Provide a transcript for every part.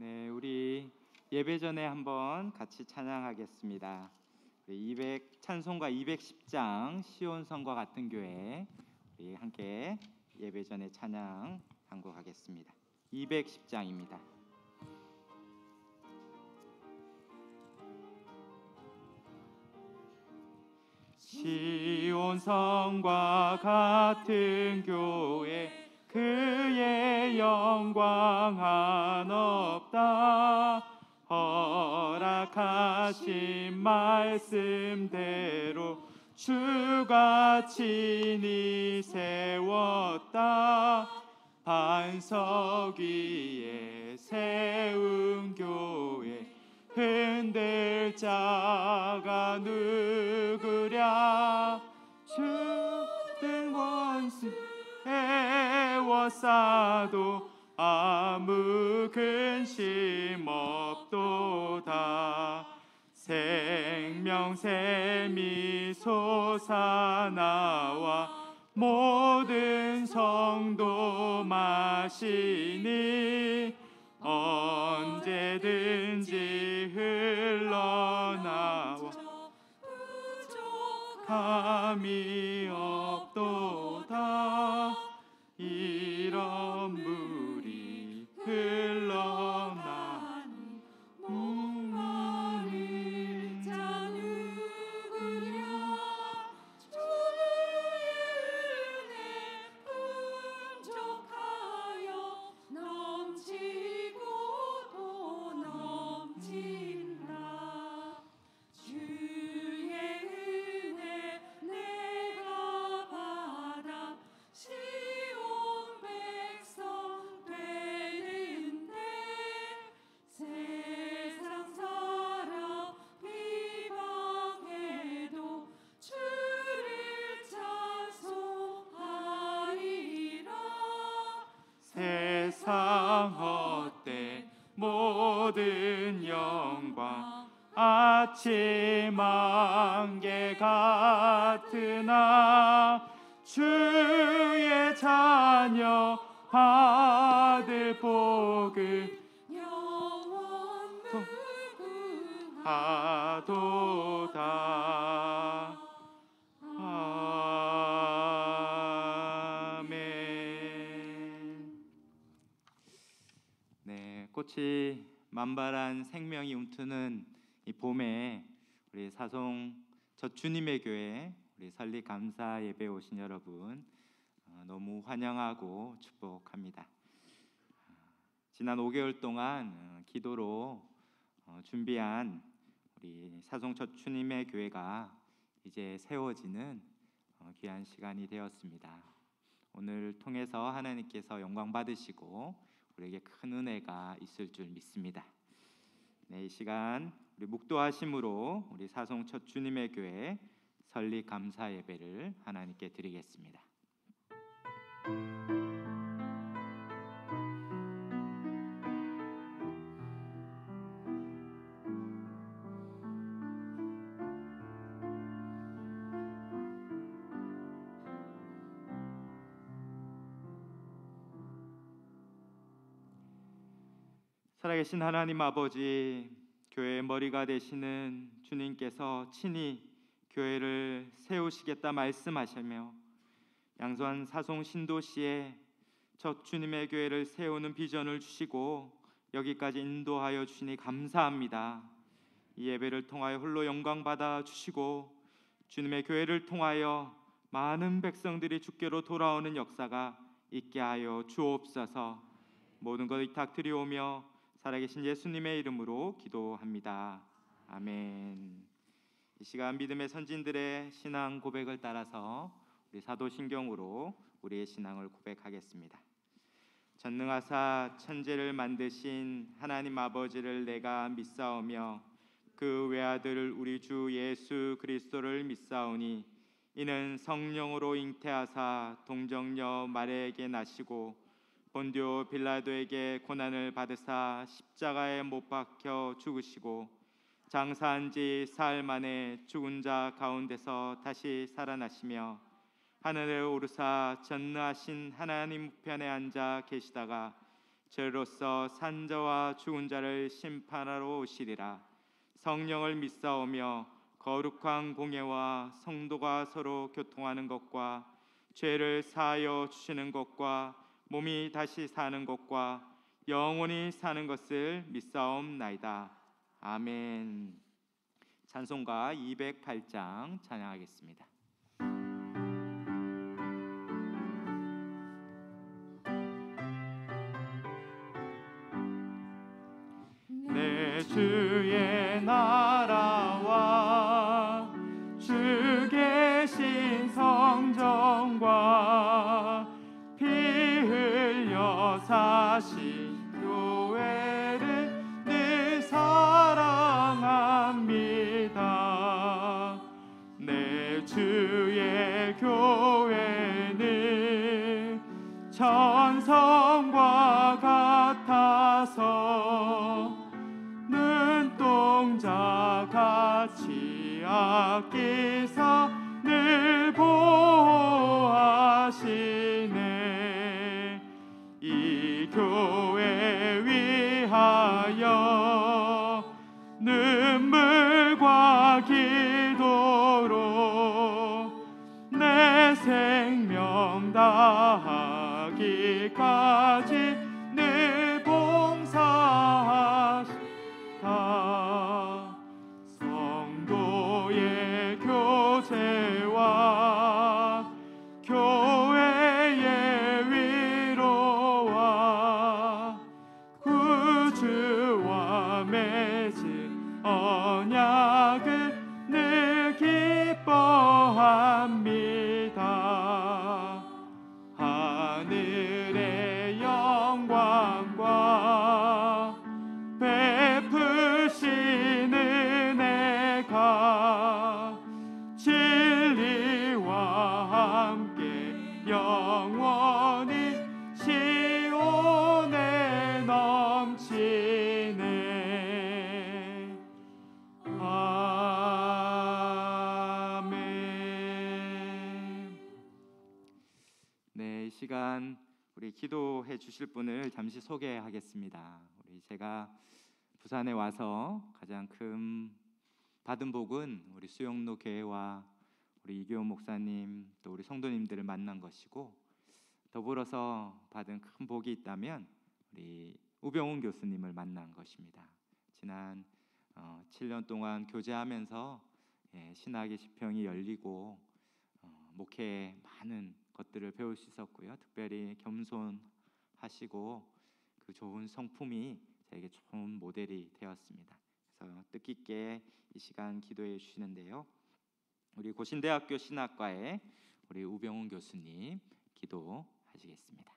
네, 우리 예배 전에 한번 같이 찬양하겠습니다. 찬송가 210장 시온성과 같은 교회, 우리 함께 예배 전에 찬양 한곡하겠습니다. 210장입니다. 시온성과 같은 교회, 그의 영광 한없다. 허락하신 말씀대로 주가 친히 세웠다. 반석 위에 세운 교회, 흔들 자가 누구랴. 주된 원수 에워싸도 아무 근심 없도다. 생명샘이 솟아나와 모든 성도 마시니 언제든지 흘러나와 부족함이 없도다. 이런 물이 흘러나니 목마른 자 누구랴. 주의 은혜 풍족하여 넘치고 또 넘친다. 주의 은혜 내가 받아 시온 백성 되는데, 세상 사람 비방해도 주를 찬송하리라. 세상 헛되 모든 영광 아침 안개 같으나, 주의 자녀 받을 복을 영원 무궁하도다. 아멘. 네, 꽃이 만발한 생명이 움트는 이 봄에 우리 사송 첫 주님의 교회, 우리 설립 감사 예배 오신 여러분 너무 환영하고 축복합니다. 지난 5개월 동안 기도로 준비한 우리 사송 첫 주님의 교회가 이제 세워지는 귀한 시간이 되었습니다. 오늘 통해서 하나님께서 영광 받으시고 우리에게 큰 은혜가 있을 줄 믿습니다. 네, 이 시간 우리 묵도하심으로 우리 사송 첫 주님의 교회 설립 감사 예배를 하나님께 드리겠습니다. 살아계신 하나님 아버지, 교회의 머리가 되시는 주님께서 친히 교회를 세우시겠다 말씀하시며 양산 사송 신도시에 첫 주님의 교회를 세우는 비전을 주시고 여기까지 인도하여 주시니 감사합니다. 이 예배를 통하여 홀로 영광 받아 주시고 주님의 교회를 통하여 많은 백성들이 주께로 돌아오는 역사가 있게 하여 주옵소서. 모든 것 의탁드리오며 살아계신 예수님의 이름으로 기도합니다. 아멘. 이 시간 믿음의 선진들의 신앙 고백을 따라서 우리 사도신경으로 우리의 신앙을 고백하겠습니다. 전능하사 천지를 만드신 하나님 아버지를 내가 믿사오며 그 외아들 우리 주 예수 그리스도를 믿사오니, 이는 성령으로 잉태하사 동정녀 마리아에게 나시고 본디오 빌라도에게 고난을 받으사 십자가에 못 박혀 죽으시고 장사한 지 사흘 만에 죽은 자 가운데서 다시 살아나시며 하늘에 오르사 전능하신 하나님 우편에 앉아 계시다가 죄로서 산자와 죽은 자를 심판하러 오시리라. 성령을 믿사오며 거룩한 공예와 성도가 서로 교통하는 것과 죄를 사하여 주시는 것과 몸이 다시 사는 것과 영원히 사는 것을 믿사옵나이다. 아멘. 찬송가 208장 찬양하겠습니다. 내 주의 나라와 주 계신 성전과 피 흘려 사신 교회를 늘 사랑합니다. 내 주의 교회는 천성과 같아서 눈동자 같이 아끼사 늘 보호하시네. 이 교회 위하여 눈물과 기도로 내 생명 다하기까지 늘 봉사하시다. 성도의 교제와 교회의 위로와 구주와 맺은 언약을 늘 기뻐합니다. 하늘의 영광과 베푸신 은혜가 진리와 함께 영원히 시온에 넘치네. 아멘. 네, 이 시간 우리 기도해 주실 분을 잠시 소개하겠습니다. 제가 부산에 와서 가장 큰 받은 복은 우리 수영로 교회와 우리 이교훈 목사님 또 우리 성도님들을 만난 것이고, 더불어서 받은 큰 복이 있다면 우리 우병훈 교수님을 만난 것입니다. 지난 7년 동안 교제하면서 신학의 지평이 열리고 목회에 많은 것들을 배울 수 있었고요. 특별히 겸손하시고 그 좋은 성품이 저에게 좋은 모델이 되었습니다. 그래서 뜻깊게 이 시간 기도해 주시는데요. 우리 고신대학교 신학과의 우리 우병훈 교수님 기도하시겠습니다.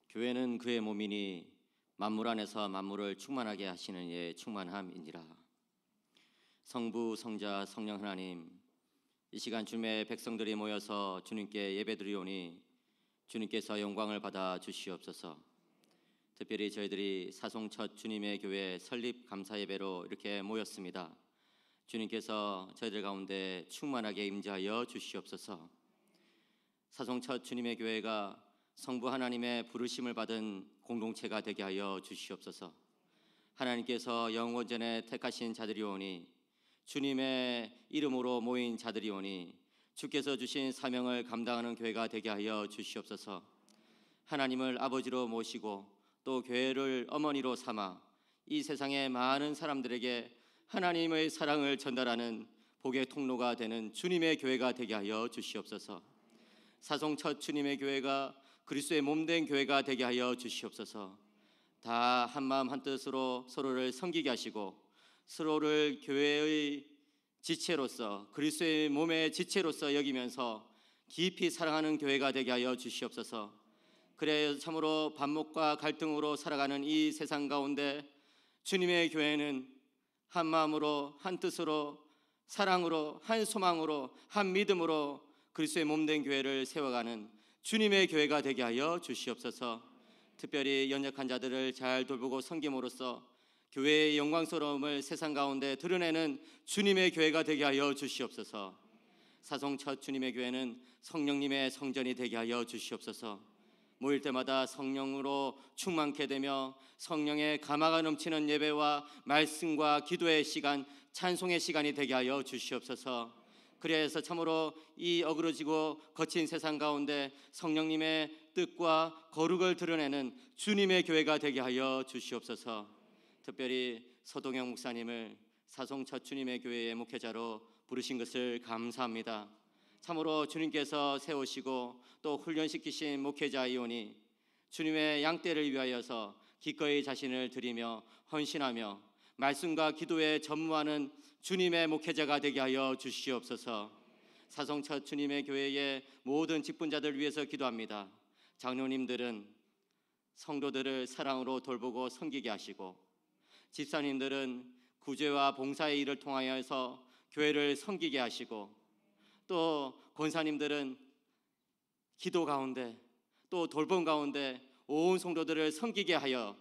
교회는 그의 몸이니 만물 안에서 만물을 충만하게 하시는 이의 충만함이니라. 성부, 성자, 성령 하나님, 이 시간 주님의 백성들이 모여서 주님께 예배드리오니 주님께서 영광을 받아 주시옵소서. 특별히 저희들이 사송 첫 주님의 교회 설립 감사 예배로 이렇게 모였습니다. 주님께서 저희들 가운데 충만하게 임재하여 주시옵소서. 사송 첫 주님의 교회가 성부 하나님의 부르심을 받은 공동체가 되게 하여 주시옵소서. 하나님께서 영원전에 택하신 자들이오니 주님의 이름으로 모인 자들이오니 주께서 주신 사명을 감당하는 교회가 되게 하여 주시옵소서. 하나님을 아버지로 모시고 또 교회를 어머니로 삼아 이 세상의 많은 사람들에게 하나님의 사랑을 전달하는 복의 통로가 되는 주님의 교회가 되게 하여 주시옵소서. 사송 첫 주님의 교회가 그리스도의 몸된 교회가 되게 하여 주시옵소서. 다 한마음 한뜻으로 서로를 섬기게 하시고 서로를 교회의 지체로서 그리스도의 몸의 지체로서 여기면서 깊이 사랑하는 교회가 되게 하여 주시옵소서. 그래 참으로 반목과 갈등으로 살아가는 이 세상 가운데 주님의 교회는 한 마음으로 한 뜻으로 사랑으로 한 소망으로 한 믿음으로 그리스도의 몸된 교회를 세워가는 주님의 교회가 되게 하여 주시옵소서. 특별히 연약한 자들을 잘 돌보고 섬김으로써 교회의 영광스러움을 세상 가운데 드러내는 주님의 교회가 되게 하여 주시옵소서. 사송 첫 주님의 교회는 성령님의 성전이 되게 하여 주시옵소서. 모일 때마다 성령으로 충만케 되며 성령의 감화가 넘치는 예배와 말씀과 기도의 시간, 찬송의 시간이 되게 하여 주시옵소서. 그래서 참으로 이 어그러지고 거친 세상 가운데 성령님의 뜻과 거룩을 드러내는 주님의 교회가 되게 하여 주시옵소서. 특별히 서동영 목사님을 사송 첫 주님의 교회의 목회자로 부르신 것을 감사합니다. 참으로 주님께서 세우시고 또 훈련시키신 목회자이오니 주님의 양떼를 위하여서 기꺼이 자신을 드리며 헌신하며 말씀과 기도에 전무하는 주님의 목회자가 되게 하여 주시옵소서. 사송 첫 주님의 교회의 모든 직분자들 위해서 기도합니다. 장로님들은 성도들을 사랑으로 돌보고 섬기게 하시고, 집사님들은 구제와 봉사의 일을 통하여서 교회를 섬기게 하시고, 또 권사님들은 기도 가운데 또 돌봄 가운데 온 성도들을 섬기게 하여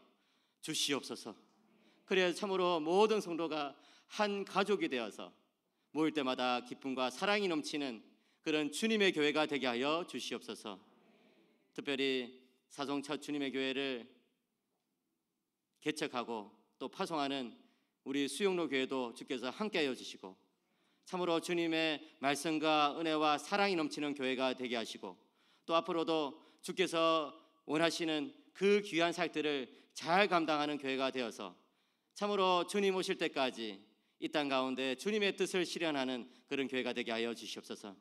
주시옵소서. 그래야 참으로 모든 성도가 한 가족이 되어서 모일 때마다 기쁨과 사랑이 넘치는 그런 주님의 교회가 되게 하여 주시옵소서. 특별히 사송 첫 주님의 교회를 개척하고 또 파송하는 우리 수영로 교회도 주께서 함께하여 주시고, 참으로 주님의 말씀과 은혜와 사랑이 넘치는 교회가 되게 하시고, 또 앞으로도 주께서 원하시는 그 귀한 사역들을 잘 감당하는 교회가 되어서 참으로 주님 오실 때까지 이 땅 가운데 주님의 뜻을 실현하는 그런 교회가 되게 하여 주시옵소서.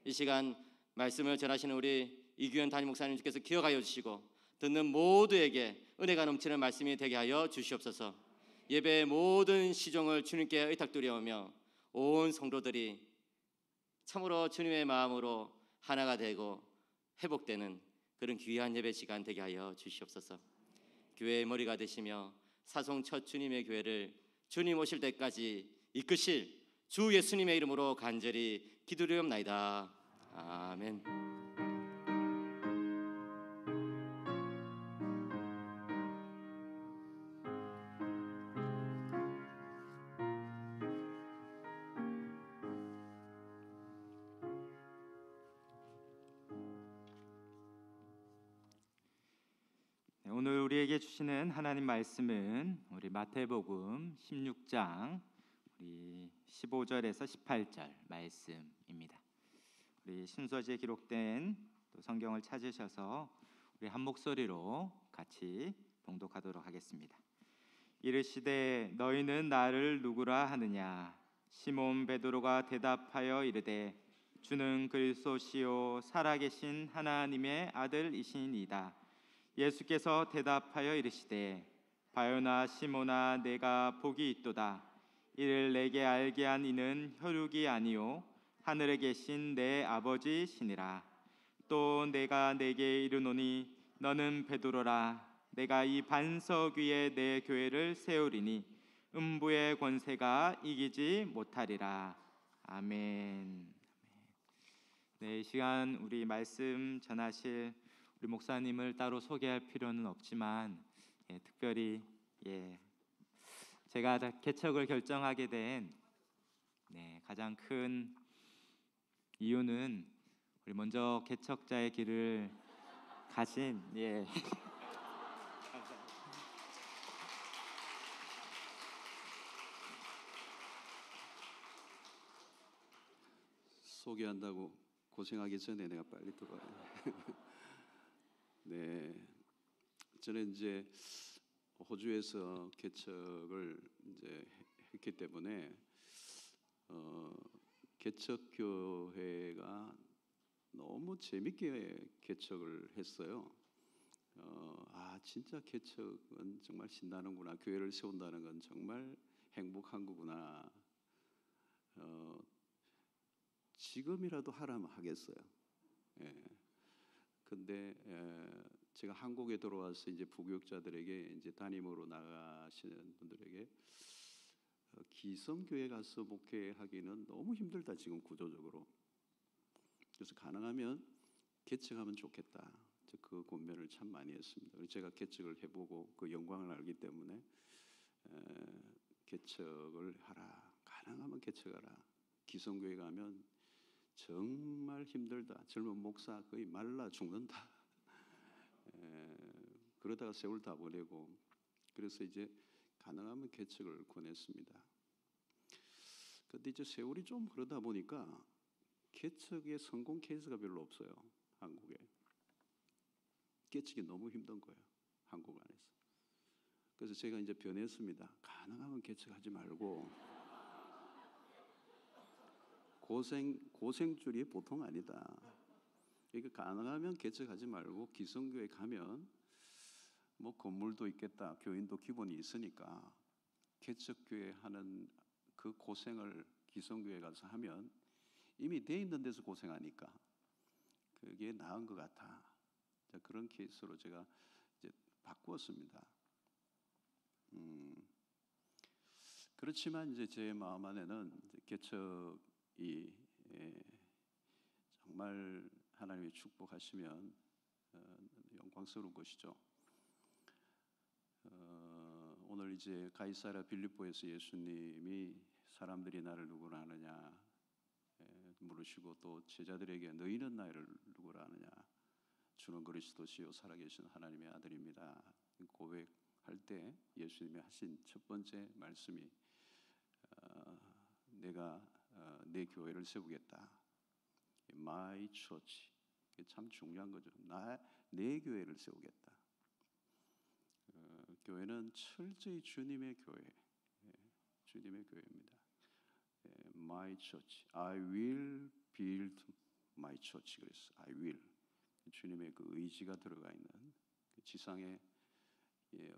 이 시간 말씀을 전하시는 우리 이규현 담임 목사님께서 기억하여 주시고 듣는 모두에게 은혜가 넘치는 말씀이 되게 하여 주시옵소서. 예배의 모든 시종을 주님께 의탁드려오며 온 성도들이 참으로 주님의 마음으로 하나가 되고 회복되는 그런 귀한 예배 시간 되게 하여 주시옵소서. 교회의 머리가 되시며 사송 첫 주님의 교회를 주님 오실 때까지 이끄실 주 예수님의 이름으로 간절히 기도드리옵나이다. 아멘. 오늘 우리에게 주시는 하나님 말씀은 우리 마태복음 16장 우리 15절에서 18절 말씀입니다. 우리 신서지에 기록된 또 성경을 찾으셔서 우리 한 목소리로 같이 봉독하도록 하겠습니다. 이르시되 너희는 나를 누구라 하느냐? 시몬 베드로가 대답하여 이르되 주는 그리스도시요 살아계신 하나님의 아들이시니이다. 예수께서 대답하여 이르시되 바요나 시몬아 내가 복이 있도다. 이를 내게 알게 한 이는 혈육이 아니요 하늘에 계신 내 아버지시니라. 또 내가 내게 이르노니 너는 베드로라. 내가 이 반석 위에 내 교회를 세우리니 음부의 권세가 이기지 못하리라. 아멘. 네, 이 시간 우리 말씀 전하실 우리 목사님을 따로 소개할 필요는 없지만 특별히 제가 개척을 결정하게 된 가장 큰 이유는 우리 먼저 개척자의 길을 가신 소개한다고 고생하기 전에 내가 빨리 들어와야 돼. 네, 저는 이제 호주에서 개척을 이제 했기 때문에 개척 교회가 너무 재밌게 개척을 했어요. 진짜 개척은 정말 신나는구나. 교회를 세운다는 건 정말 행복한 거구나. 지금이라도 하라면 하겠어요. 근데 제가 한국에 들어와서 이제 부교육자들에게 이제 담임으로 나가시는 분들에게 기성교회 가서 목회하기는 너무 힘들다 지금 구조적으로. 그래서 가능하면 개척하면 좋겠다. 그 고민을 참 많이 했습니다. 제가 개척을 해보고 그 영광을 알기 때문에 개척을 하라. 가능하면 개척하라. 기성교회 가면 정말 힘들다. 젊은 목사 거의 말라 죽는다. 그러다가 세월 다 보내고, 그래서 이제 가능하면 개척을 권했습니다. 그런데 이제 세월이 좀 그러다 보니까 개척의 성공 케이스가 별로 없어요. 한국에. 개척이 너무 힘든 거예요. 한국 안에서. 그래서 제가 이제 변했습니다. 가능하면 개척하지 말고, 고생줄이 보통 아니다. 그러니까 가능하면 개척하지 말고 기성교회 가면 뭐 건물도 있겠다, 교인도 기본이 있으니까 개척교회 하는 그 고생을 기성교회 가서 하면 이미 돼 있는 데서 고생하니까 그게 나은 것 같아. 그런 케이스로 제가 이제 바꾸었습니다. 그렇지만 이제 제 마음 안에는 이제 개척이 정말 하나님이 축복하시면 영광스러운 것이죠. 오늘 이제 가이사랴 빌립보에서 예수님이 사람들이 나를 누구라 하느냐 물으시고, 또 제자들에게 너희는 나를 누구라 하느냐, 주는 그리스도시요 살아계신 하나님의 아들입니다 고백할 때 예수님이 하신 첫 번째 말씀이 내가 내 교회를 세우겠다. My church. 이게 참 중요한 거죠. 내 교회를 세우겠다. 교회는 철저히 주님의 교회, 주님의 교회입니다. My church. I will build my church. 그래서 I will. 주님의 그 의지가 들어가 있는 그 지상에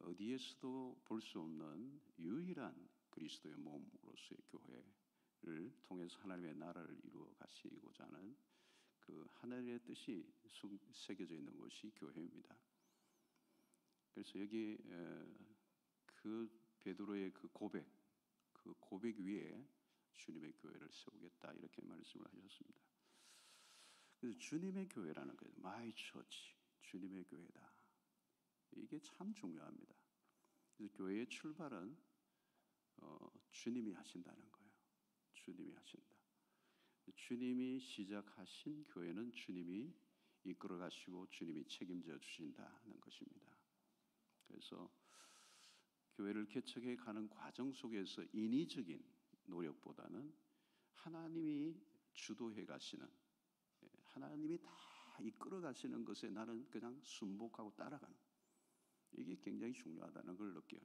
어디에서도 볼 수 없는 유일한 그리스도의 몸으로서의 교회를 통해서 하나님의 나라를 이루어 가시고자 하는 그 하나님의 뜻이 새겨져 있는 것이 교회입니다. 그래서 여기 그 베드로의 그 고백 위에 주님의 교회를 세우겠다 이렇게 말씀을 하셨습니다. 그래서 주님의 교회라는 거예요. My church, 주님의 교회다. 이게 참 중요합니다. 그래서 교회의 출발은 주님이 하신다는 거예요. 주님이 하신다. 주님이 시작하신 교회는 주님이 이끌어 가시고 주님이 책임져 주신다는 것입니다. 그래서 교회를 개척해 가는 과정 속에서 인위적인 노력보다는 하나님이 주도해 가시는, 하나님이 다 이끌어 가시는 것에 나는 그냥 순복하고 따라가는, 이게 굉장히 중요하다는 걸 느껴요.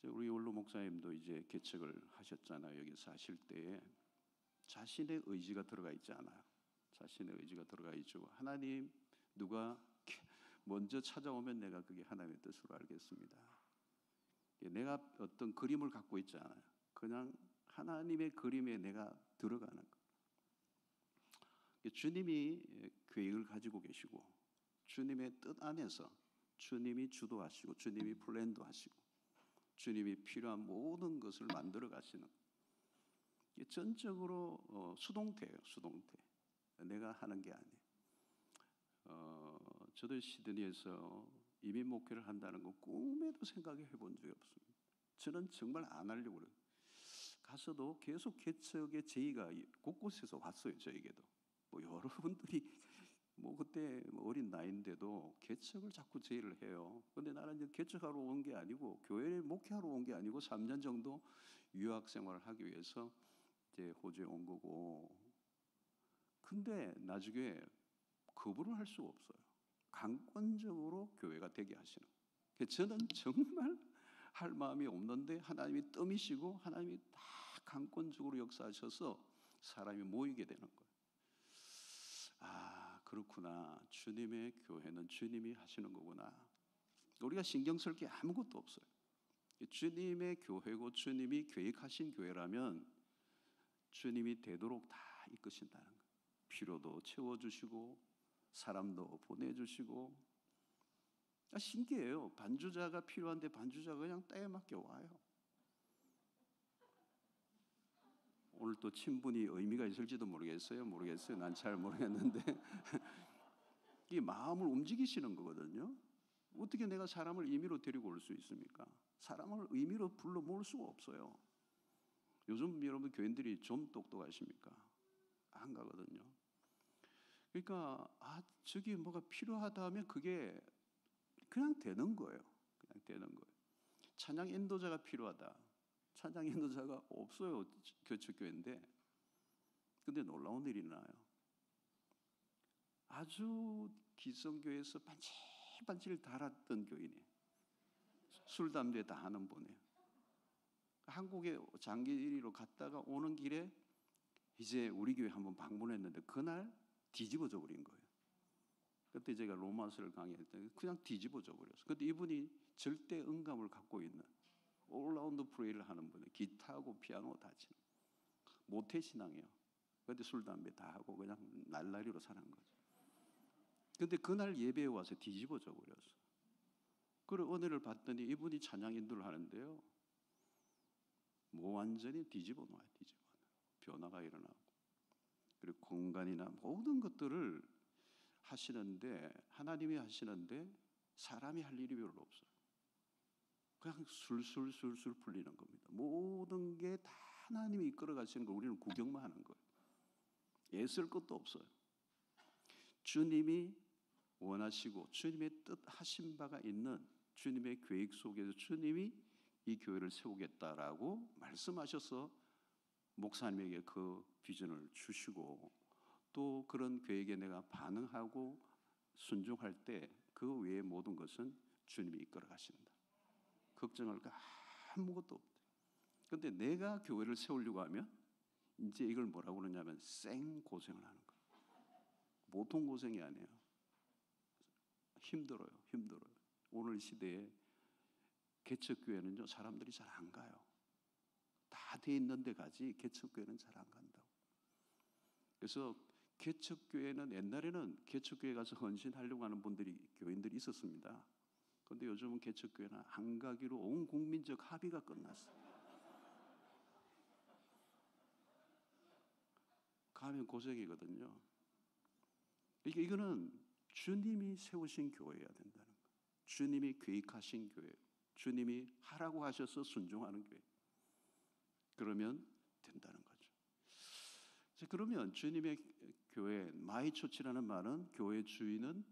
우리 원로 목사님도 이제 개척을 하셨잖아요. 여기 사실 때에 자신의 의지가 들어가 있지 않아요. 자신의 의지가 들어가 있죠. 하나님 누가 먼저 찾아오면 내가 그게 하나님의 뜻으로 알겠습니다. 내가 어떤 그림을 갖고 있지 않아요. 그냥 하나님의 그림에 내가 들어가는 거. 주님이 계획을 가지고 계시고 주님의 뜻 안에서 주님이 주도하시고 주님이 플랜도 하시고 주님이 필요한 모든 것을 만들어 가시는, 전적으로 수동태예요. 수동태. 내가 하는 게 아니에요. 저도 시드니에서 이민 목회를 한다는 거 꿈에도 생각해 본 적이 없습니다. 저는 정말 안 하려고 그래요. 가서도 계속 개척의 제의가 곳곳에서 왔어요. 저에게도. 뭐 여러분들이 뭐 그때 어린 나이인데도 개척을 자꾸 제의를 해요. 근데 나는 이제 개척하러 온 게 아니고 교회에 목회하러 온 게 아니고 3년 정도 유학 생활을 하기 위해서 이제 호주에 온 거고. 근데 나중에 거부를 할 수가 없어요. 강권적으로 교회가 되게 하시는. 저는 정말 할 마음이 없는데 하나님이 뜸이시고 하나님이 다 강권적으로 역사하셔서 사람이 모이게 되는 거예요. 아, 그렇구나. 주님의 교회는 주님이 하시는 거구나. 우리가 신경 쓸 게 아무것도 없어요. 주님의 교회고 주님이 계획하신 교회라면 주님이 되도록 다 이끄신다는 거예요. 필요도 채워주시고 사람도 보내주시고. 신기해요. 반주자가 필요한데 반주자가 그냥 때에 맞게 와요. 오늘 또 친분이 의미가 있을지도 모르겠어요. 난 잘 모르겠는데 이 마음을 움직이시는 거거든요. 어떻게 내가 사람을 임의로 데리고 올 수 있습니까? 사람을 임의로 불러 모을 수가 없어요. 요즘 여러분 교인들이 좀 똑똑하십니까? 안 가거든요. 그러니까 저기 뭐가 필요하다 하면 그게 그냥 되는 거예요. 그냥 되는 거예요. 찬양 인도자가 필요하다. 찬양 인도자가 없어요. 교축교회인데. 근데 놀라운 일이 나요. 아주 기성교회에서 반질반질 달았던 교인이에요. 술, 담배 다 하는 분이에요. 한국에 장기로 갔다가 오는 길에 이제 우리 교회 한번 방문했는데 그날 뒤집어져 버린 거예요. 그때 제가 로마서를 강의할 때 그냥 뒤집어져 버렸어요. 근데 이분이 절대 음감을 갖고 있는 올라운드 프레이를 하는 분이에요. 기타하고 피아노 다 치는 모태 신앙이에요. 근데 술, 담배 다 하고 그냥 날라리로 사는 거죠. 근데 그날 예배에 와서 뒤집어져 버렸어요. 그리고 은혜를 받더니 이분이 찬양 인도를 하는데요. 뭐 완전히 뒤집어 놔요. 변화가 일어나고. 그리고 공간이나 모든 것들을 하시는데 하나님이 하시는데 사람이 할 일이 별로 없어요. 그냥 술술 풀리는 겁니다. 모든 게 다 하나님이 이끌어 가시는 걸 우리는 구경만 하는 거예요. 애쓸 것도 없어요. 주님이 원하시고 주님의 뜻 하신 바가 있는 주님의 계획 속에서 주님이 이 교회를 세우겠다라고 말씀하셔서 목사님에게 그 비전을 주시고 또 그런 계획에 내가 반응하고 순종할 때 그 외의 모든 것은 주님이 이끌어 가신다. 걱정할 거 아무것도 없다. 그런데 내가 교회를 세우려고 하면 이제 이걸 뭐라고 그러냐면 생고생을 하는 거예요. 보통 고생이 아니에요. 힘들어요. 오늘 시대에 개척교회는요 사람들이 잘 안 가요. 다 돼 있는데 가지 개척교회는 잘 안 간다고. 그래서 개척교회는 옛날에는 개척교회 가서 헌신하려고 하는 교인들이 있었습니다. 그런데 요즘은 개척교회는 안 가기로 온 국민적 합의가 끝났어요. 가면 고생이거든요. 이거는 주님이 세우신 교회여야 된다는 거예요. 주님이 계획하신 교회, 주님이 하라고 하셔서 순종하는 교회. 그러면 된다는 거죠. 그러면 주님의 교회, 마이초치라는 말은 교회 주인은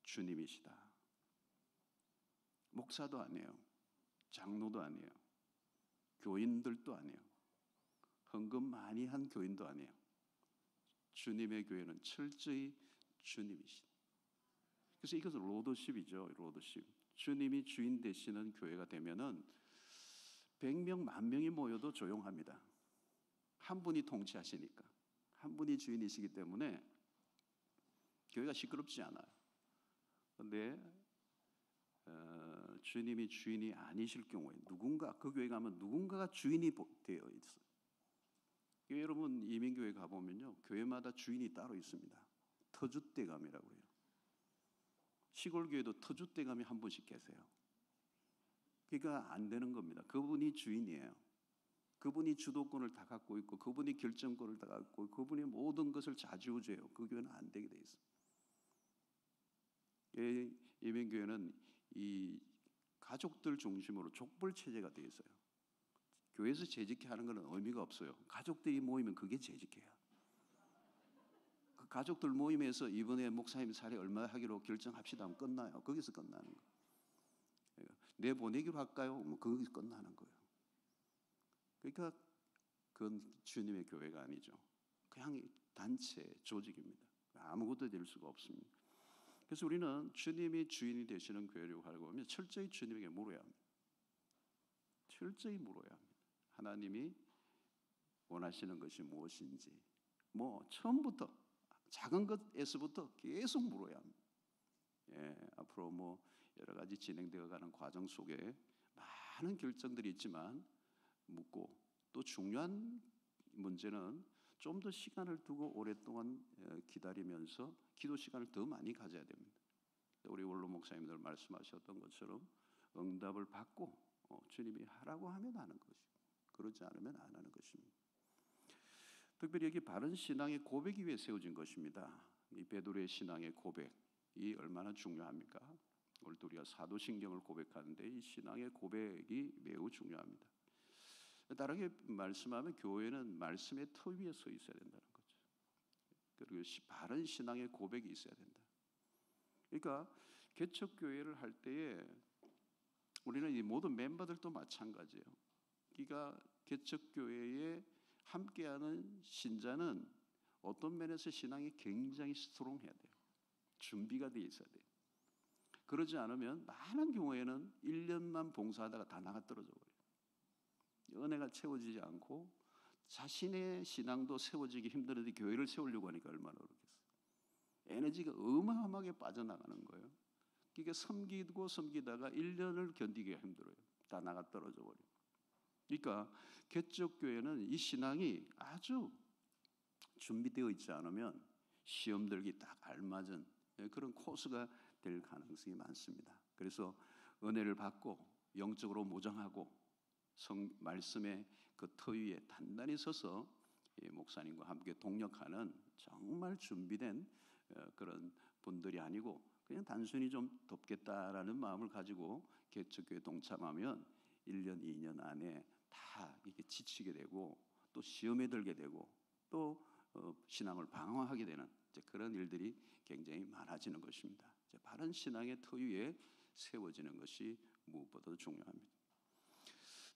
주님이시다. 목사도 아니에요. 장로도 아니에요. 교인들도 아니에요. 헌금 많이 한 교인도 아니에요. 주님의 교회는 철저히 주님이시다. 그래서 이것은 로더십이죠. 로더십. 주님이 주인 되시는 교회가 되면은 100명, 10,000명이 모여도 조용합니다. 한 분이 통치하시니까. 한 분이 주인이시기 때문에 교회가 시끄럽지 않아요. 그런데 주님이 주인이 아니실 경우에 누군가 그 교회 가면 누군가가 주인이 되어 있어요. 여러분 이민교회 가보면요 교회마다 주인이 따로 있습니다. 터줏대감이라고 해요. 시골 교회도 터줏대감이 한 분씩 계세요. 그러니까 안 되는 겁니다. 그분이 주인이에요. 그분이 주도권을 다 갖고 있고 그분이 결정권을 다 갖고 있고 그분이 모든 것을 좌지우지해요. 그 교회는 안 되게 돼 있어요. 예민교회는 이 가족들 중심으로 족벌 체제가 돼 있어요. 교회에서 재직해 하는 것은 의미가 없어요. 가족들이 모이면 그게 재직해요. 그 가족들 모임에서 이번에 목사님 사례 얼마 하기로 결정합시다 하면 끝나요. 거기서 끝나는 거예요. 내보내기로 할까요? 거기서 끝나는 거예요. 그러니까 그건 주님의 교회가 아니죠. 그냥 단체, 조직입니다. 아무것도 될 수가 없습니다. 그래서 우리는 주님이 주인이 되시는 교회라고 하려고 하면 철저히 주님에게 물어야 합니다. 철저히 물어야 합니다. 하나님이 원하시는 것이 무엇인지 처음부터 작은 것에서부터 계속 물어야 합니다. 앞으로 여러 가지 진행되어가는 과정 속에 많은 결정들이 있지만 묻고 또 중요한 문제는 좀 더 시간을 두고 오랫동안 기다리면서 기도 시간을 더 많이 가져야 됩니다. 우리 원로 목사님들 말씀하셨던 것처럼 응답을 받고 주님이 하라고 하면 하는 것이고 그러지 않으면 안 하는 것입니다. 특별히 여기 바른 신앙의 고백이 위해 세워진 것입니다. 이 베드로의 신앙의 고백이 얼마나 중요합니까? 오늘 우리가 사도신경을 고백하는데 이 신앙의 고백이 매우 중요합니다. 다르게 말씀하면 교회는 말씀의 터 위에 서 있어야 된다는 거죠. 그리고 바른 신앙의 고백이 있어야 된다. 그러니까 개척교회를 할 때에 우리는 이 모든 멤버들도 마찬가지예요. 그러니까 개척교회에 함께하는 신자는 어떤 면에서 신앙이 굉장히 스트롱해야 돼요. 준비가 돼 있어야 돼요. 그러지 않으면 많은 경우에는 1년만 봉사하다가 다 나가 떨어져 버려요. 은혜가 채워지지 않고 자신의 신앙도 세워지기 힘들어도 교회를 세우려고 하니까 얼마나 어렵겠어요. 에너지가 어마어마하게 빠져나가는 거예요. 그러니까 섬기다가 1년을 견디기가 힘들어요. 다 나가 떨어져 버려요. 그러니까 개척교회는 이 신앙이 아주 준비되어 있지 않으면 시험 들기 딱 알맞은 그런 코스가 될 가능성이 많습니다. 그래서 은혜를 받고 영적으로 무장하고 말씀의 그 터 위에 단단히 서서 목사님과 함께 동력하는 정말 준비된 그런 분들이 아니고 그냥 단순히 좀 돕겠다라는 마음을 가지고 개척교회 동참하면 1년, 2년 안에 다 이게 지치게 되고 또 시험에 들게 되고 또 신앙을 방황하게 되는 그런 일들이 굉장히 많아지는 것입니다. 바른 신앙의 터 위에 세워지는 것이 무엇보다도 중요합니다.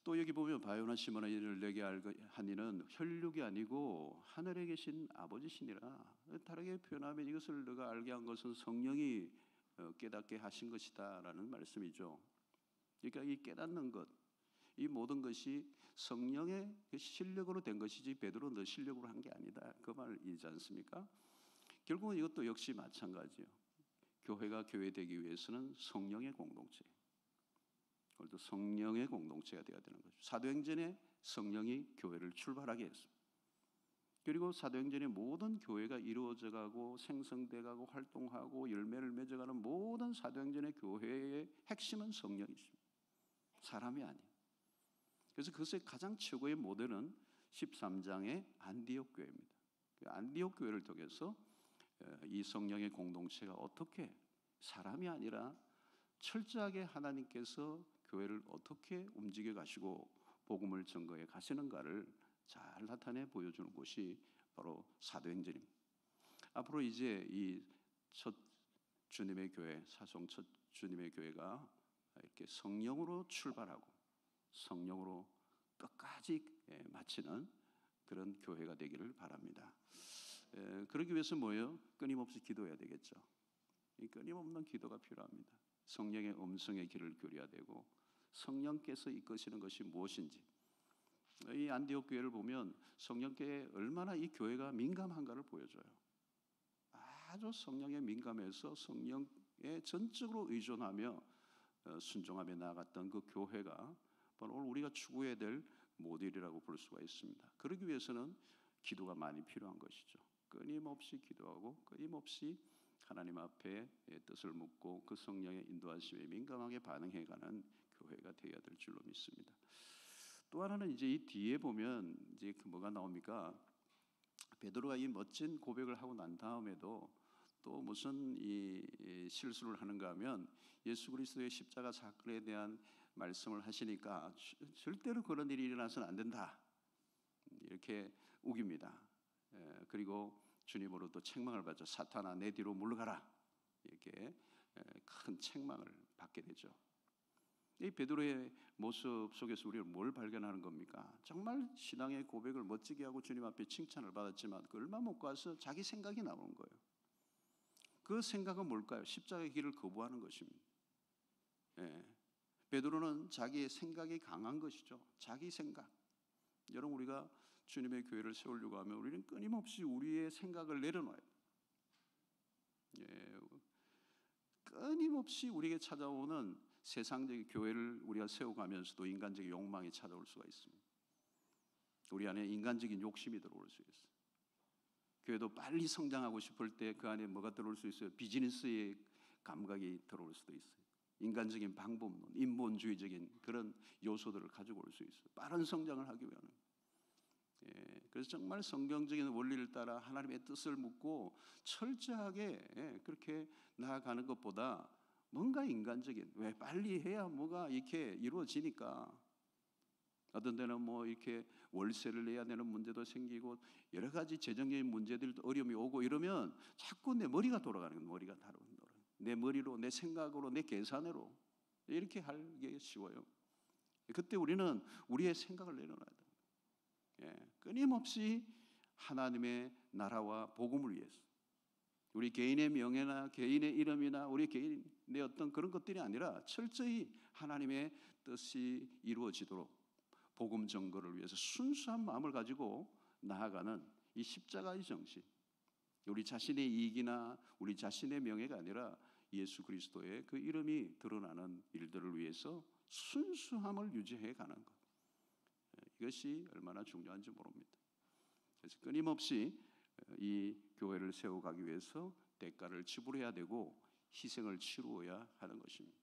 또 여기 보면 바요나 시몬아 이를 내게 하니는 혈육이 아니고 하늘에 계신 아버지시니라. 다르게 표현하면 이것을 너가 알게 한 것은 성령이 깨닫게 하신 것이다라는 말씀이죠. 그러니까 이 깨닫는 것, 이 모든 것이 성령의 실력으로 된 것이지 베드로 너 실력으로 한 게 아니다. 그 말이지 않습니까? 결국은 이것도 역시 마찬가지예요. 교회가 교회되기 위해서는 성령의 공동체, 오늘도 성령의 공동체가 되어야 되는 거죠. 사도행전에 성령이 교회를 출발하게 했습니다. 그리고 사도행전의 모든 교회가 이루어져가고 생성돼가고 활동하고 열매를 맺어가는 모든 사도행전의 교회의 핵심은 성령이십니다. 사람이 아니에요. 그래서 그것의 가장 최고의 모델은 13장의 안디옥 교회입니다. 안디옥 교회를 통해서 이 성령의 공동체가 어떻게 사람이 아니라 철저하게 하나님께서 교회를 어떻게 움직여 가시고 복음을 증거해 가시는가를 잘 나타내 보여주는 곳이 바로 사도행전입니다. 앞으로 이제 이 첫 주님의 교회, 사송 첫 주님의 교회가 이렇게 성령으로 출발하고 성령으로 끝까지 마치는 그런 교회가 되기를 바랍니다. 그러기 위해서 뭐예요? 끊임없이 기도해야 되겠죠. 이 끊임없는 기도가 필요합니다. 성령의 음성의 길을 교려야 되고 성령께서 이끄시는 것이 무엇인지, 이 안디옥 교회를 보면 성령께 얼마나 이 교회가 민감한가를 보여줘요. 아주 성령에 민감해서 성령에 전적으로 의존하며 순종하며 나아갔던 그 교회가 바로 오늘 우리가 추구해야 될 모델이라고 볼 수가 있습니다. 그러기 위해서는 기도가 많이 필요한 것이죠. 끊임없이 기도하고 끊임없이 하나님 앞에 뜻을 묻고 그 성령의 인도하심에 민감하게 반응해가는 교회가 되어야 될 줄로 믿습니다. 또 하나는 이제 이 뒤에 보면 이제 그 뭐가 나옵니까? 베드로가 이 멋진 고백을 하고 난 다음에도 또 무슨 이 실수를 하는가 하면 예수 그리스도의 십자가 사건에 대한 말씀을 하시니까 절대로 그런 일이 일어나서는 안 된다, 이렇게 우깁니다. 그리고 주님으로 또 책망을 받죠. 사탄아 내 뒤로 물러가라, 이렇게 큰 책망을 받게 되죠. 이 베드로의 모습 속에서 우리가 뭘 발견하는 겁니까? 정말 신앙의 고백을 멋지게 하고 주님 앞에 칭찬을 받았지만 그 얼마 못 가서 자기 생각이 나오는 거예요. 그 생각은 뭘까요? 십자가의 길을 거부하는 것입니다. 베드로는 자기의 생각이 강한 것이죠. 자기 생각. 여러분, 우리가 주님의 교회를 세우려고 하면 우리는 끊임없이 우리의 생각을 내려놔요. 끊임없이 우리에게 찾아오는 세상적인 교회를 우리가 세워가면서도 인간적인 욕망이 찾아올 수가 있습니다. 우리 안에 인간적인 욕심이 들어올 수 있어요. 교회도 빨리 성장하고 싶을 때 그 안에 뭐가 들어올 수 있어요? 비즈니스의 감각이 들어올 수도 있어요. 인간적인 방법론, 인본주의적인 그런 요소들을 가지고 올 수 있어요. 빠른 성장을 하기 위한. 그래서 정말 성경적인 원리를 따라 하나님의 뜻을 묻고 철저하게 그렇게 나아가는 것보다 뭔가 인간적인, 왜 빨리 해야 뭐가 이렇게 이루어지니까 어떤 데는 뭐 이렇게 월세를 내야 되는 문제도 생기고 여러 가지 재정적인 문제들도 어려움이 오고 이러면 자꾸 내 머리가 돌아가는 거예요. 머리가 다른 내 머리로, 내 생각으로, 내 계산으로 이렇게 하기 쉬워요. 그때 우리는 우리의 생각을 내려놔야 돼요. 끊임없이 하나님의 나라와 복음을 위해서 우리 개인의 명예나 개인의 이름이나 우리 개인의 어떤 그런 것들이 아니라 철저히 하나님의 뜻이 이루어지도록 복음 전거를 위해서 순수한 마음을 가지고 나아가는 이 십자가의 정신, 우리 자신의 이익이나 우리 자신의 명예가 아니라 예수 그리스도의 그 이름이 드러나는 일들을 위해서 순수함을 유지해 가는 것, 이것이 얼마나 중요한지 모릅니다. 그래서 끊임없이 이 교회를 세워가기 위해서 대가를 지불해야 되고 희생을 치루어야 하는 것입니다.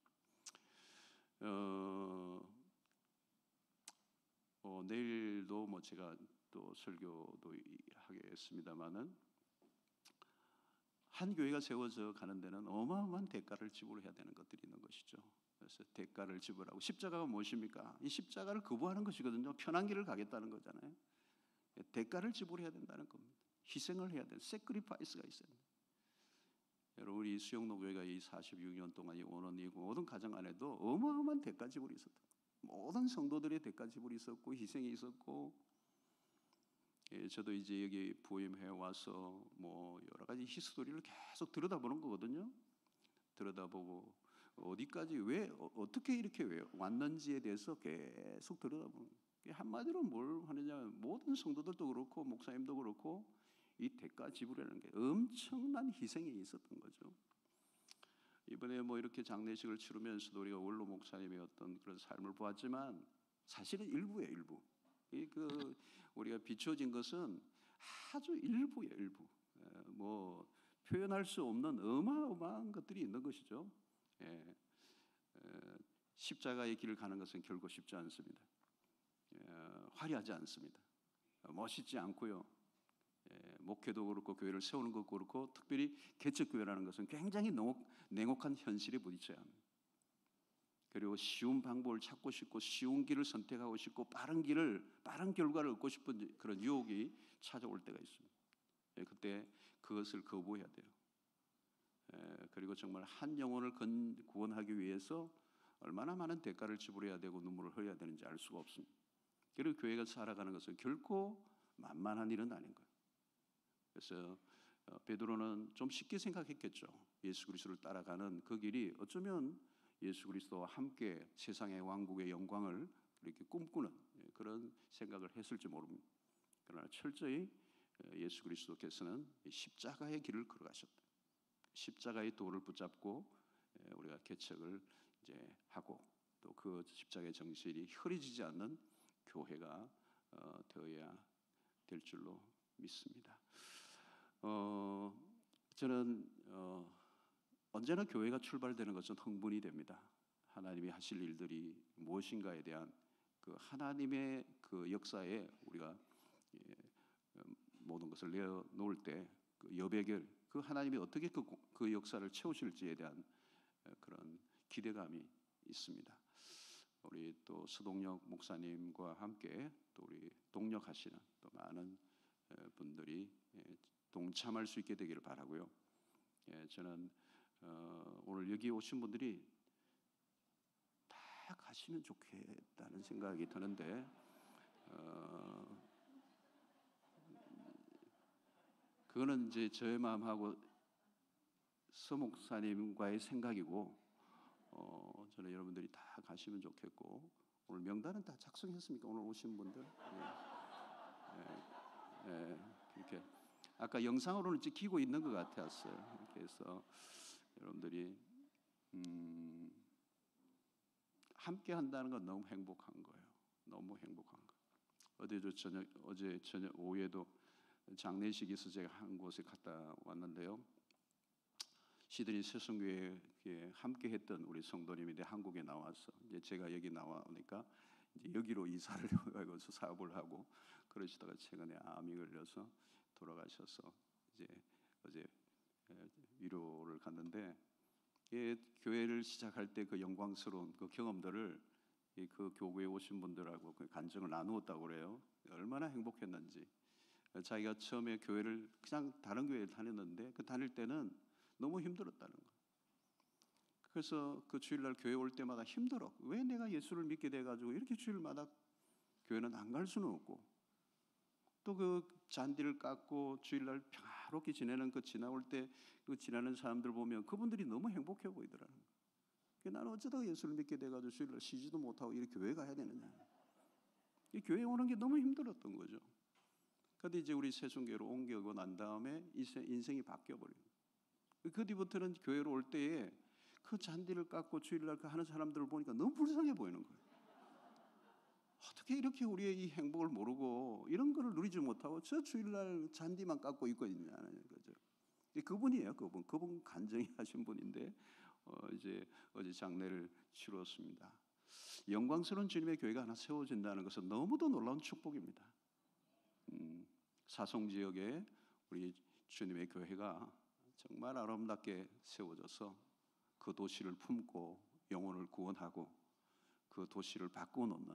내일도 뭐 제가 또 설교도 하겠습니다만은 한 교회가 세워져 가는 데는 어마어마한 대가를 지불해야 되는 것들이 있는 것이죠. 그래서 대가를 지불하고, 십자가가 무엇입니까? 이 십자가를 거부하는 것이거든요. 편한 길을 가겠다는 거잖아요. 대가를 지불해야 된다는 겁니다. 희생을 해야 되는 세크리파이스가 있어야 됩니다. 여러분, 우리 수영노교회가 이 46년 동안 이 원원이고 모든 가정 안에도 어마어마한 대가 지불이 있었다. 모든 성도들의 대가 지불이 있었고 희생이 있었고, 저도 이제 여기 부임해 와서 뭐 여러 가지 히스토리를 계속 들여다보는 거거든요. 들여다보고 어디까지 왜 어떻게 이렇게 왜 왔는지에 대해서 계속 들여다보는 거예요. 한마디로 뭘 하느냐, 모든 성도들도 그렇고 목사님도 그렇고 이 대가 지불이라는 게 엄청난 희생이 있었던 거죠. 이번에 뭐 이렇게 장례식을 치르면서도 우리가 원로 목사님의 어떤 그런 삶을 보았지만 사실은 일부예요, 일부. 그 우리가 비춰진 것은 아주 일부예요, 일부. 뭐 표현할 수 없는 어마어마한 것들이 있는 것이죠. 십자가의 길을 가는 것은 결코 쉽지 않습니다. 화려하지 않습니다. 멋있지 않고요. 목회도 그렇고 교회를 세우는 것도 그렇고 특별히 개척교회라는 것은 굉장히 냉혹한 현실에 부딪혀야 합니다. 그리고 쉬운 방법을 찾고 싶고 쉬운 길을 선택하고 싶고 빠른 결과를 얻고 싶은 그런 유혹이 찾아올 때가 있습니다. 그때 그것을 거부해야 돼요. 그리고 정말 한 영혼을 구원하기 위해서 얼마나 많은 대가를 지불해야 되고 눈물을 흘려야 되는지 알 수가 없습니다. 그리고 교회가 살아가는 것은 결코 만만한 일은 아닌 거예요. 그래서 베드로는 좀 쉽게 생각했겠죠. 예수 그리스도를 따라가는 그 길이 어쩌면 예수 그리스도와 함께 세상의 왕국의 영광을 이렇게 꿈꾸는 그런 생각을 했을지 모릅니다. 그러나 철저히 예수 그리스도께서는 십자가의 길을 걸어가셨다. 십자가의 도를 붙잡고 우리가 개척을 이제 하고 또 그 십자가의 정신이 흐려지지 않는 교회가 되어야 될 줄로 믿습니다. 저는 언제나 교회가 출발되는 것은 흥분이 됩니다. 하나님이 하실 일들이 무엇인가에 대한 그 하나님의 그 역사에 우리가 모든 것을 내어놓을 때 그 여백을 그 하나님이 어떻게 그 역사를 채우실지에 대한 그런 기대감이 있습니다. 우리 또 서동혁 목사님과 함께 또 우리 동력하시는 또 많은 분들이 동참할 수 있게 되기를 바라고요. 저는 오늘 여기 오신 분들이 다 가시면 좋겠다는 생각이 드는데 그거는 이제 저의 마음하고 서 목사님과의 생각이고 저는 여러분들이 다 가시면 좋겠고, 오늘 명단은 다 작성했습니까? 오늘 오신 분들? 이렇게 아까 영상으로는 찍히고 있는 것 같았어요. 그래서 여러분들이 함께 한다는 건 너무 행복한 거예요. 너무 행복한 거예요. 어제 저녁 오후에도 장례식이 있어서 제가 한 곳에 갔다 왔는데요. 시드니 새송교회에 함께 했던 우리 성도님이 한국에 나와서 이제 제가 여기 나오니까 이제 여기로 이사를 해가지고 사업을 하고 그러시다가 최근에 암이 걸려서 돌아가셔서 이제 어제 위로를 갔는데 교회를 시작할 때 그 영광스러운 그 경험들을 그 교구에 오신 분들하고 그 간증을 나누었다고 그래요. 얼마나 행복했는지. 자기가 처음에 교회를 그냥 다른 교회를 다녔는데 그 다닐 때는 너무 힘들었다는 거. 그래서 그 주일날 교회 올 때마다 힘들어. 왜 내가 예수를 믿게 돼가지고 이렇게 주일마다 교회는 안 갈 수는 없고, 또 그 잔디를 깎고 주일날 평화롭게 지내는 그 지나올 때 그 지나는 사람들 보면 그분들이 너무 행복해 보이더라는 거예요. 나는 어쩌다가 예수를 믿게 돼가지고 주일날 쉬지도 못하고 이렇게 교회 가야 되느냐. 이 교회 오는 게 너무 힘들었던 거죠. 그런데 이제 우리 세종교회로 옮겨오고 난 다음에 인생이 바뀌어버려요. 그 뒤부터는 교회로 올 때에 그 잔디를 깎고 주일날 그 하는 사람들을 보니까 너무 불쌍해 보이는 거예요. 어떻게 이렇게 우리의 이 행복을 모르고 이런 거를 누리지 못하고 저 주일날 잔디만 깎고 있고 있냐는 거죠. 그분이에요. 그분 간증이 하신 분인데 이제 어제 장례를 치루었습니다. 영광스러운 주님의 교회가 하나 세워진다는 것은 너무도 놀라운 축복입니다. 사송 지역에 우리 주님의 교회가 정말 아름답게 세워져서 그 도시를 품고 영혼을 구원하고 그 도시를 바꾸어 놓는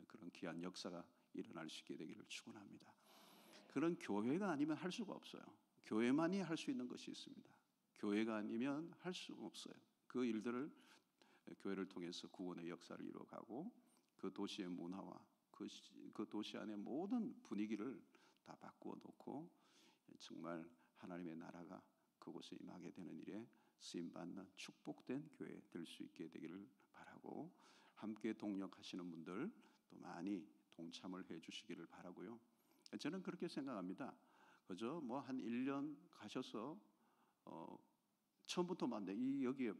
그런 귀한 역사가 일어날 수 있게 되기를 축원합니다. 그런 교회가 아니면 할 수가 없어요. 교회만이 할 수 있는 것이 있습니다. 교회가 아니면 할 수 없어요. 그 일들을 교회를 통해서 구원의 역사를 이루어가고 그 도시의 문화와 그 도시 안의 모든 분위기를 다 바꾸어 놓고 정말 하나님의 나라가 그곳에 임하게 되는 일에 쓰임받는 축복된 교회 될 수 있게 되기를 바라고, 함께 동력하시는 분들 또 많이 동참을 해주시기를 바라고요. 저는 그렇게 생각합니다. 그저 뭐 한 1년 가셔서 처음부터 이 여기에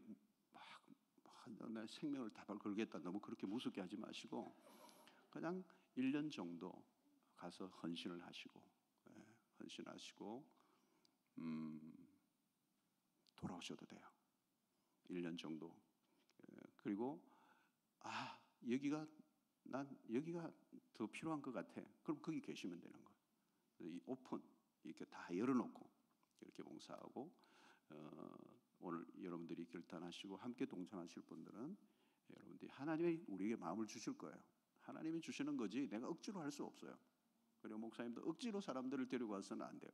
내 생명을 다 걸겠다 너무 그렇게 무섭게 하지 마시고 그냥 1년 정도 가서 헌신을 하시고 헌신하시고 돌아오셔도 돼요. 1년 정도. 그리고 난 여기가 더 필요한 것 같아. 그럼 거기 계시면 되는 거예요. 이 오픈 이렇게 다 열어놓고 이렇게 봉사하고 오늘 여러분들이 결단하시고 함께 동참하실 분들은 여러분들이 하나님이 우리에게 마음을 주실 거예요. 하나님이 주시는 거지 내가 억지로 할 수 없어요. 그리고 목사님도 억지로 사람들을 데리고 와서는 안 돼요.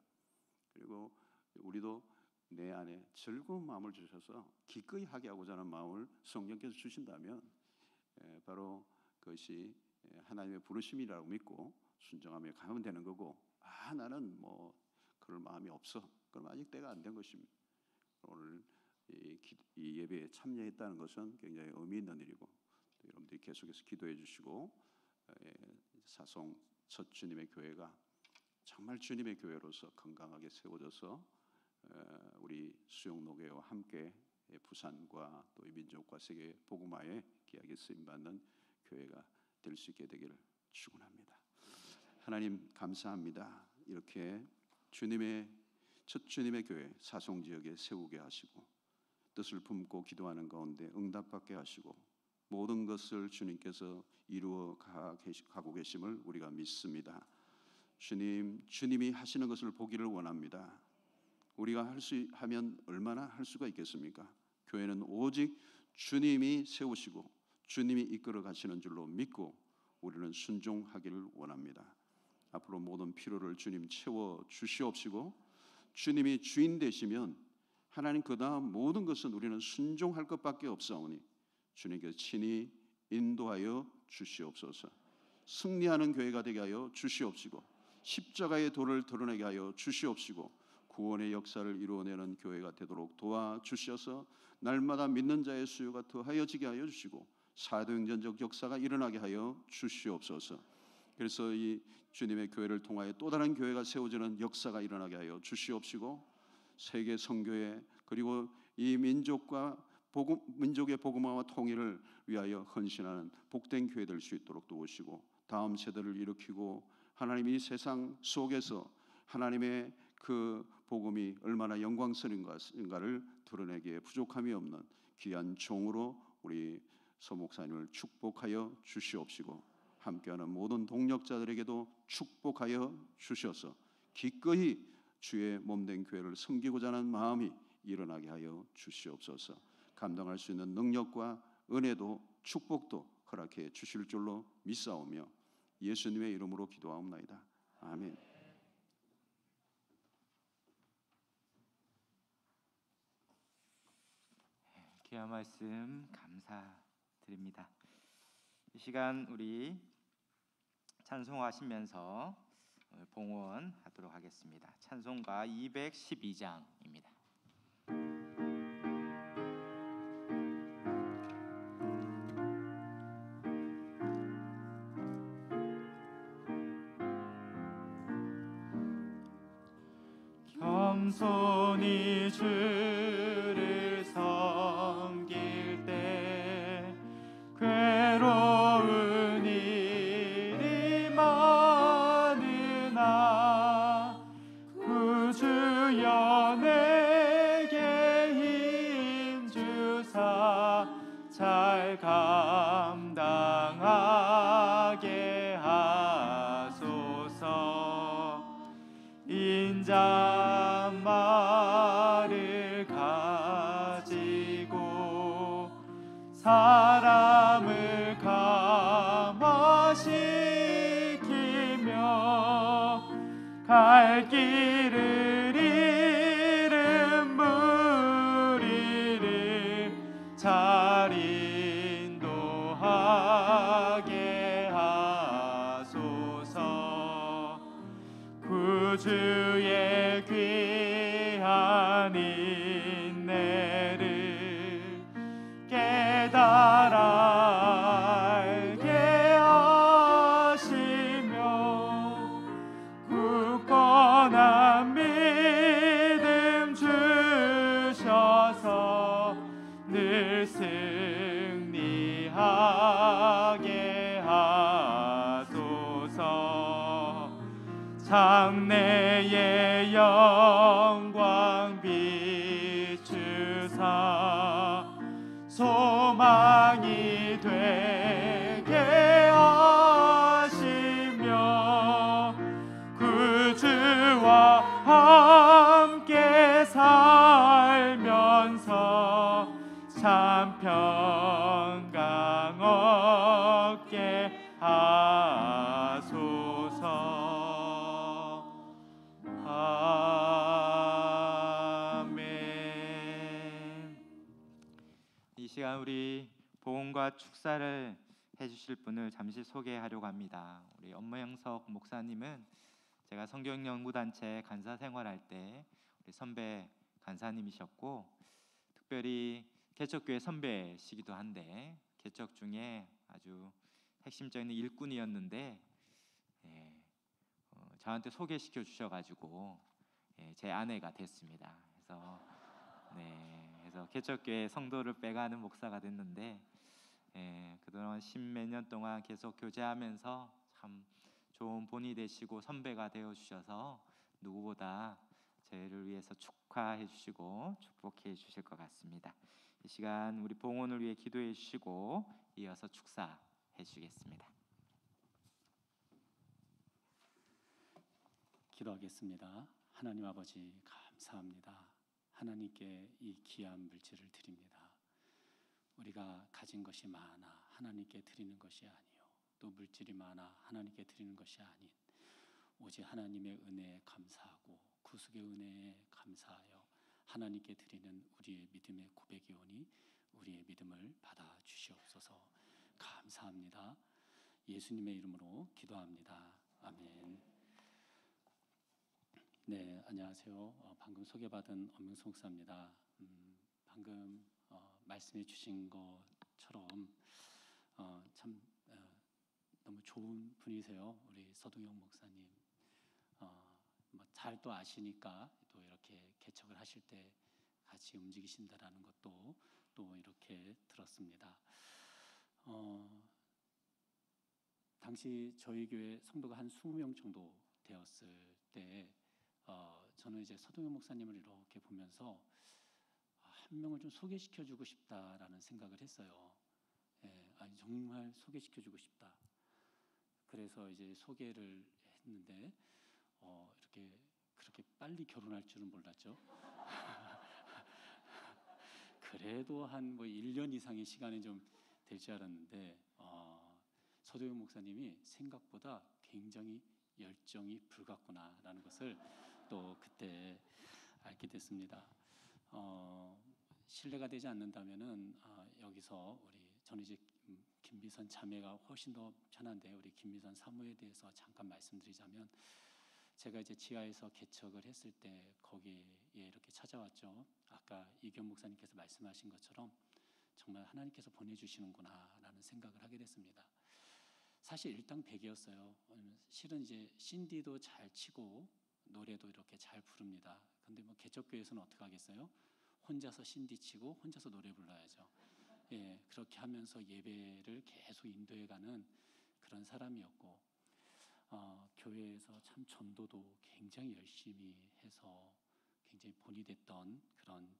그리고 우리도 내 안에 즐거운 마음을 주셔서 기꺼이 하게 하고자 하는 마음을 성령께서 주신다면 바로 그것이 하나님의 부르심이라고 믿고 순종하며 가면 되는 거고, 나는 뭐 그럴 마음이 없어. 그럼 아직 때가 안 된 것입니다. 오늘 이 예배에 참여했다는 것은 굉장히 의미 있는 일이고, 여러분들이 계속해서 기도해 주시고 사송 첫 주님의 교회가 정말 주님의 교회로서 건강하게 세워져서 우리 수용노교회와 함께 부산과 또 이 민족과 세계 복음화에 귀하게 쓰임받는 교회가 될 수 있게 되기를 축원합니다. 하나님 감사합니다. 이렇게 첫 주님의 교회 사송 지역에 세우게 하시고 뜻을 품고 기도하는 가운데 응답받게 하시고 모든 것을 주님께서 이루어 가고 계심을 우리가 믿습니다. 주님이 하시는 것을 보기를 원합니다. 우리가 하면 얼마나 할 수가 있겠습니까? 교회는 오직 주님이 세우시고 주님이 이끌어 가시는 줄로 믿고 우리는 순종하기를 원합니다. 앞으로 모든 필요를 주님 채워 주시옵시고 주님이 주인 되시면 하나님 그 다음 모든 것은 우리는 순종할 것밖에 없사오니 주님께서 친히 인도하여 주시옵소서. 승리하는 교회가 되게 하여 주시옵시고 십자가의 도를 드러내게 하여 주시옵시고 구원의 역사를 이루어내는 교회가 되도록 도와주셔서 날마다 믿는 자의 수요가 더하여지게 하여 주시고 사도행전적 역사가 일어나게 하여 주시옵소서. 그래서 이 주님의 교회를 통하여 또 다른 교회가 세워지는 역사가 일어나게 하여 주시옵시고 세계 선교회 그리고 이 민족의 복음화와 통일을 위하여 헌신하는 복된 교회 될 수 있도록 도우시고 다음 세대를 일으키고 하나님이 이 세상 속에서 하나님의 그 복음이 얼마나 영광스러운가를 드러내기에 부족함이 없는 귀한 종으로 우리 서 목사님을 축복하여 주시옵시고 함께하는 모든 동력자들에게도 축복하여 주셔서 기꺼이 주의 몸된 교회를 섬기고자 하는 마음이 일어나게 하여 주시옵소서. 감당할 수 있는 능력과 은혜도 축복도 허락해 주실 줄로 믿사오며 예수님의 이름으로 기도하옵나이다. 아멘. 귀한 말씀 감사드립니다. 이 시간 우리 찬송하시면서 봉헌하도록 하겠습니다. 찬송가 212장입니다. 겸손히 주를 섬길 때 괴로운 일이 많으나 구주여 내게 힘주사 잘 감당하게 하소서. 인자말을 가지고 사람을 감화시키며 갈 길을 잃은 무리를 잘 인도하게 하소서. 구주의 귀한 인내를 깨달아 알게 하시며 굳건한 믿음 주셔서 늘 승리하게 하소서. 장래의 영광 비추사 소망이 되게 하시며 구주와 함께 살면서 참 평강 얻게 하소서. 아멘. 이 시간 우리 봉헌과 축사를 해주실 분을 잠시 소개하려고 합니다. 우리 엄모영석 목사님은 제가 성경연구단체 간사 생활할 때 우리 선배 간사님이셨고, 특별히 개척교회 선배시기도 한데 개척 중에 아주 핵심적인 일꾼이었는데 저한테 소개시켜 주셔가지고 제 아내가 됐습니다. 그래서 개척교회 성도를 빼가는 목사가 됐는데 그동안 십몇 년 동안 계속 교제하면서 참 좋은 본이 되시고 선배가 되어 주셔서 누구보다 저희를 위해서 축하해 주시고 축복해 주실 것 같습니다. 이 시간 우리 봉헌을 위해 기도해 주시고 이어서 축사해 주시겠습니다. 기도하겠습니다. 하나님 아버지 감사합니다. 하나님께 이 귀한 물질을 드립니다. 우리가 가진 것이 많아 하나님께 드리는 것이 아니요, 또 물질이 많아 하나님께 드리는 것이 아닌 오직 하나님의 은혜에 감사하고 구속의 은혜에 감사하여 하나님께 드리는 우리의 믿음의 고백이 오니 우리의 믿음을 받아 주시옵소서. 감사합니다. 예수님의 이름으로 기도합니다. 아멘. 네, 안녕하세요. 방금 소개받은 엄명수 목사입니다. 방금 말씀해 주신 것처럼 참 너무 좋은 분이세요. 우리 서동영 목사님. 잘 또 아시니까 또 이렇게 개척을 하실 때 같이 움직이신다라는 것도 또 이렇게 들었습니다. 당시 저희 교회 성도가 한 20명 정도 되었을 때 저는 이제 서동현 목사님을 이렇게 보면서 한 명을 좀 소개시켜주고 싶다라는 생각을 했어요. 정말 소개시켜주고 싶다. 그래서 이제 소개를 했는데 이렇게 그렇게 빨리 결혼할 줄은 몰랐죠. 그래도 한 1년 이상의 시간이 좀 될 줄 알았는데 서도영 목사님이 생각보다 굉장히 열정이 불같구나라는 것을 또 그때 알게 됐습니다. 신뢰가 되지 않는다면은 여기서 저는 이제 김미선 자매가 훨씬 더 편한데 우리 김미선 사모에 대해서 잠깐 말씀드리자면 제가 이제 지하에서 개척을 했을 때 거기에 이렇게 찾아왔죠. 아까 이견 목사님께서 말씀하신 것처럼 정말 하나님께서 보내주시는구나라는 생각을 하게 됐습니다. 사실 일당백이었어요. 실은 이제 신디도 잘 치고 노래도 이렇게 잘 부릅니다. 근데 뭐 개척교회에서는 어떻게 하겠어요? 혼자서 신디 치고 혼자서 노래 불러야죠. 예, 그렇게 하면서 예배를 계속 인도해가는 그런 사람이었고 교회에서 참 전도도 굉장히 열심히 해서 굉장히 본이 됐던 그런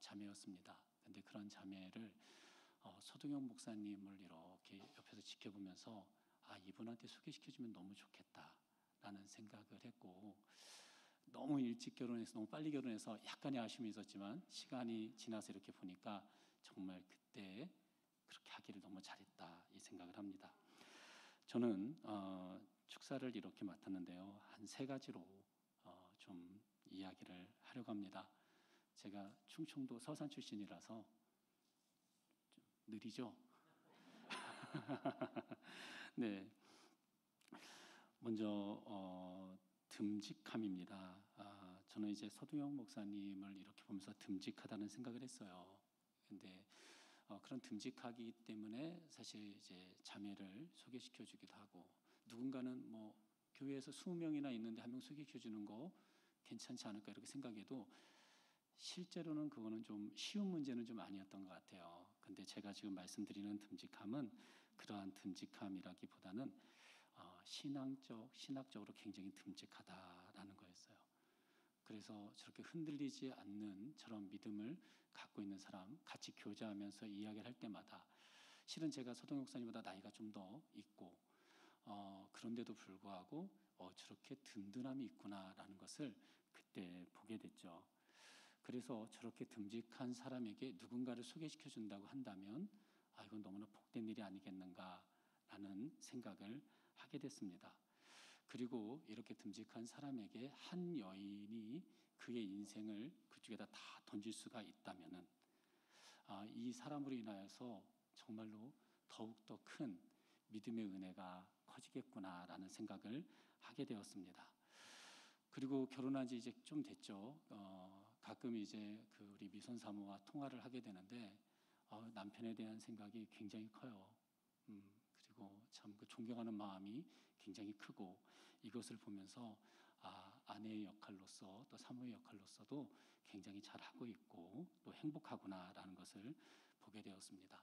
자매였습니다. 근데 그런 자매를 서동영 목사님을 이렇게 옆에서 지켜보면서 이분한테 소개시켜주면 너무 좋겠다라는 생각을 했고 너무 일찍 결혼해서 너무 빨리 결혼해서 약간의 아쉬움이 있었지만 시간이 지나서 이렇게 보니까 정말 그때 그렇게 하기를 너무 잘했다 이 생각을 합니다. 저는 축사를 이렇게 맡았는데요. 한 3가지로 좀 이야기를 하려고 합니다. 제가 충청도 서산 출신이라서 좀 느리죠? 네. 먼저 듬직함입니다. 저는 이제 서두영 목사님을 이렇게 보면서 듬직하다는 생각을 했어요. 근데 그런 듬직하기 때문에 사실 이제 자매를 소개시켜 주기도 하고 누군가는 뭐 교회에서 20명이나 있는데 1명 소개시켜 주는 거 괜찮지 않을까 이렇게 생각해도 실제로는 그거는 좀 쉬운 문제는 좀 아니었던 것 같아요. 근데 제가 지금 말씀드리는 듬직함은 그러한 듬직함이라기보다는 신학적으로 굉장히 듬직하다라는 거였어요. 그래서 저렇게 흔들리지 않는 저런 믿음을 갖고 있는 사람, 같이 교제하면서 이야기를 할 때마다 실은 제가 서동 목사님보다 나이가 좀 더 있고 그런데도 불구하고 저렇게 든든함이 있구나라는 것을 그때 보게 됐죠. 그래서 저렇게 듬직한 사람에게 누군가를 소개시켜 준다고 한다면 이건 너무나 복된 일이 아니겠는가라는 생각을 하게 됐습니다. 그리고 이렇게 듬직한 사람에게 한 여인이 그의 인생을 그쪽에다 다 던질 수가 있다면은 이 사람으로 인하여서 정말로 더욱더 큰 믿음의 은혜가 커지겠구나라는 생각을 하게 되었습니다. 그리고 결혼한 지 이제 좀 됐죠. 가끔 이제 우리 미선 사모와 통화를 하게 되는데 남편에 대한 생각이 굉장히 커요. 그리고 참 그 존경하는 마음이 굉장히 크고 이것을 보면서 아내의 역할로서 또 사모의 역할로서도 굉장히 잘하고 있고 또 행복하구나라는 것을 보게 되었습니다.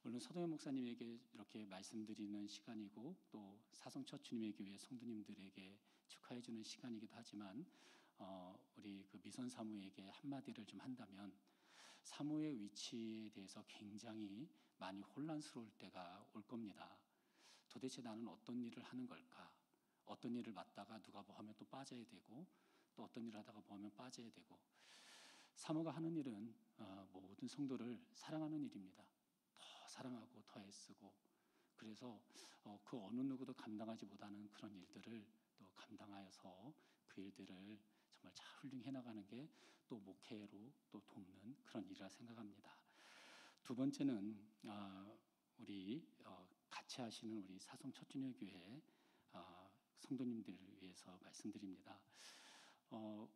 물론 서동현 목사님에게 이렇게 말씀드리는 시간이고 또 사성 첫 주님의 교회 성도님들에게 축하해 주는 시간이기도 하지만 우리 그 미선 사모에게 한마디를 좀 한다면 사모의 위치에 대해서 굉장히 많이 혼란스러울 때가 올 겁니다. 도대체 나는 어떤 일을 하는 걸까? 어떤 일을 맡다가 누가 뭐 하면 또 빠져야 되고 또 어떤 일을 하다가 뭐 하면 빠져야 되고 사모가 하는 일은 모든 성도를 사랑하는 일입니다. 더 사랑하고 더 애쓰고 그래서 그 어느 누구도 감당하지 못하는 그런 일들을 또 감당하여서 그 일들을 정말 잘 훌륭히 해나가는 게 또 목회로 또 돕는 그런 일이라 생각합니다. 두 번째는 우리 같이 하시는 우리 사성 첫주님교회 성도님들을 위해서 말씀드립니다.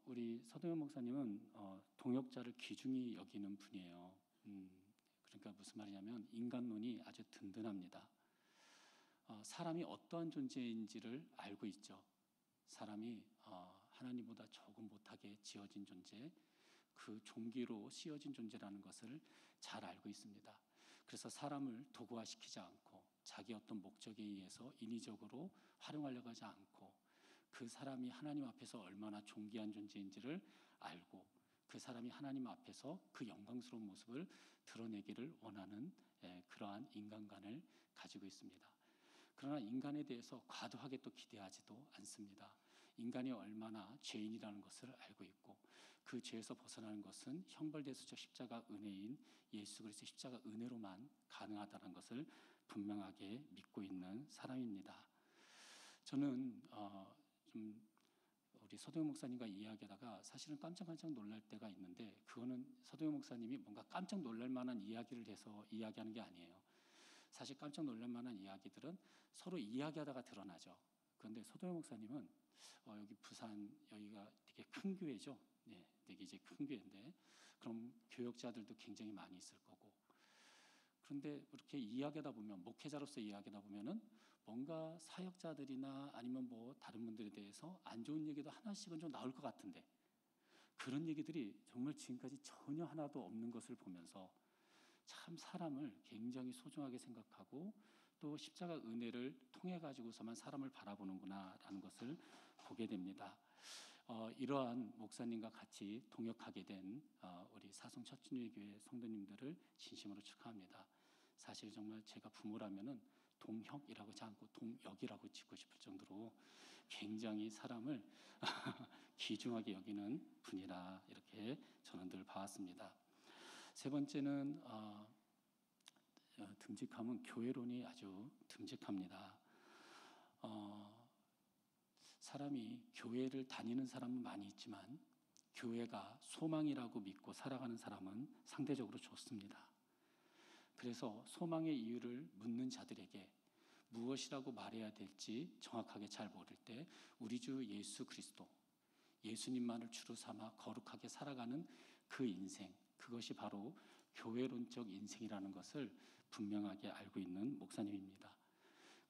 우리 서동현 목사님은 동역자를 귀중히 여기는 분이에요. 그러니까 무슨 말이냐면 인간론이 아주 든든합니다. 사람이 어떠한 존재인지를 알고 있죠. 사람이 하나님보다 조금 못하게 지어진 존재, 그 종기로 씌어진 존재라는 것을 잘 알고 있습니다. 그래서 사람을 도구화시키지 않고 자기 어떤 목적에 의해서 인위적으로 활용하려고 하지 않고 그 사람이 하나님 앞에서 얼마나 존귀한 존재인지를 알고 그 사람이 하나님 앞에서 그 영광스러운 모습을 드러내기를 원하는 그러한 인간관을 가지고 있습니다. 그러나 인간에 대해서 과도하게 또 기대하지도 않습니다. 인간이 얼마나 죄인이라는 것을 알고 있고 그 죄에서 벗어나는 것은 형벌대수적 십자가 은혜인 예수 그리스도의 십자가 은혜로만 가능하다는 것을 분명하게 믿고 있는 사람입니다. 저는 좀 우리 서동영 목사님과 이야기하다가 사실은 깜짝깜짝 놀랄 때가 있는데, 그거는 서동영 목사님이 뭔가 깜짝 놀랄 만한 이야기를 해서 이야기하는 게 아니에요. 사실 깜짝 놀랄 만한 이야기들은 서로 이야기하다가 드러나죠. 그런데 서동영 목사님은 여기 부산, 여기가 되게 큰 교회죠. 네, 되게 이제 큰 교회인데, 그럼 교역자들도 굉장히 많이 있을 거고. 그런데 그렇게 이야기하다 보면, 목회자로서 이야기하다 보면은 뭔가 사역자들이나 아니면 뭐 다른 분들에 대해서 안 좋은 얘기도 하나씩은 좀 나올 것 같은데, 그런 얘기들이 정말 지금까지 전혀 하나도 없는 것을 보면서 참 사람을 굉장히 소중하게 생각하고 또 십자가 은혜를 통해 가지고서만 사람을 바라보는구나라는 것을 보게 됩니다. 이러한 목사님과 같이 동역하게 된 우리 사성 첫주님교회 성도님들을 진심으로 축하합니다. 사실 정말 제가 부모라면은 동혁이라고 하지 않고 동역이라고 짓고 싶을 정도로 굉장히 사람을 귀중하게 여기는 분이라 이렇게 저는 늘 봐왔습니다. 세 번째는 듬직함은 교회론이 아주 듬직합니다. 사람이 교회를 다니는 사람은 많이 있지만 교회가 소망이라고 믿고 살아가는 사람은 상대적으로 좋습니다. 그래서 소망의 이유를 묻는 자들에게 무엇이라고 말해야 될지 정확하게 잘 모를 때 우리 주 예수 그리스도, 예수님만을 주로 삼아 거룩하게 살아가는 그 인생, 그것이 바로 교회론적 인생이라는 것을 분명하게 알고 있는 목사님입니다.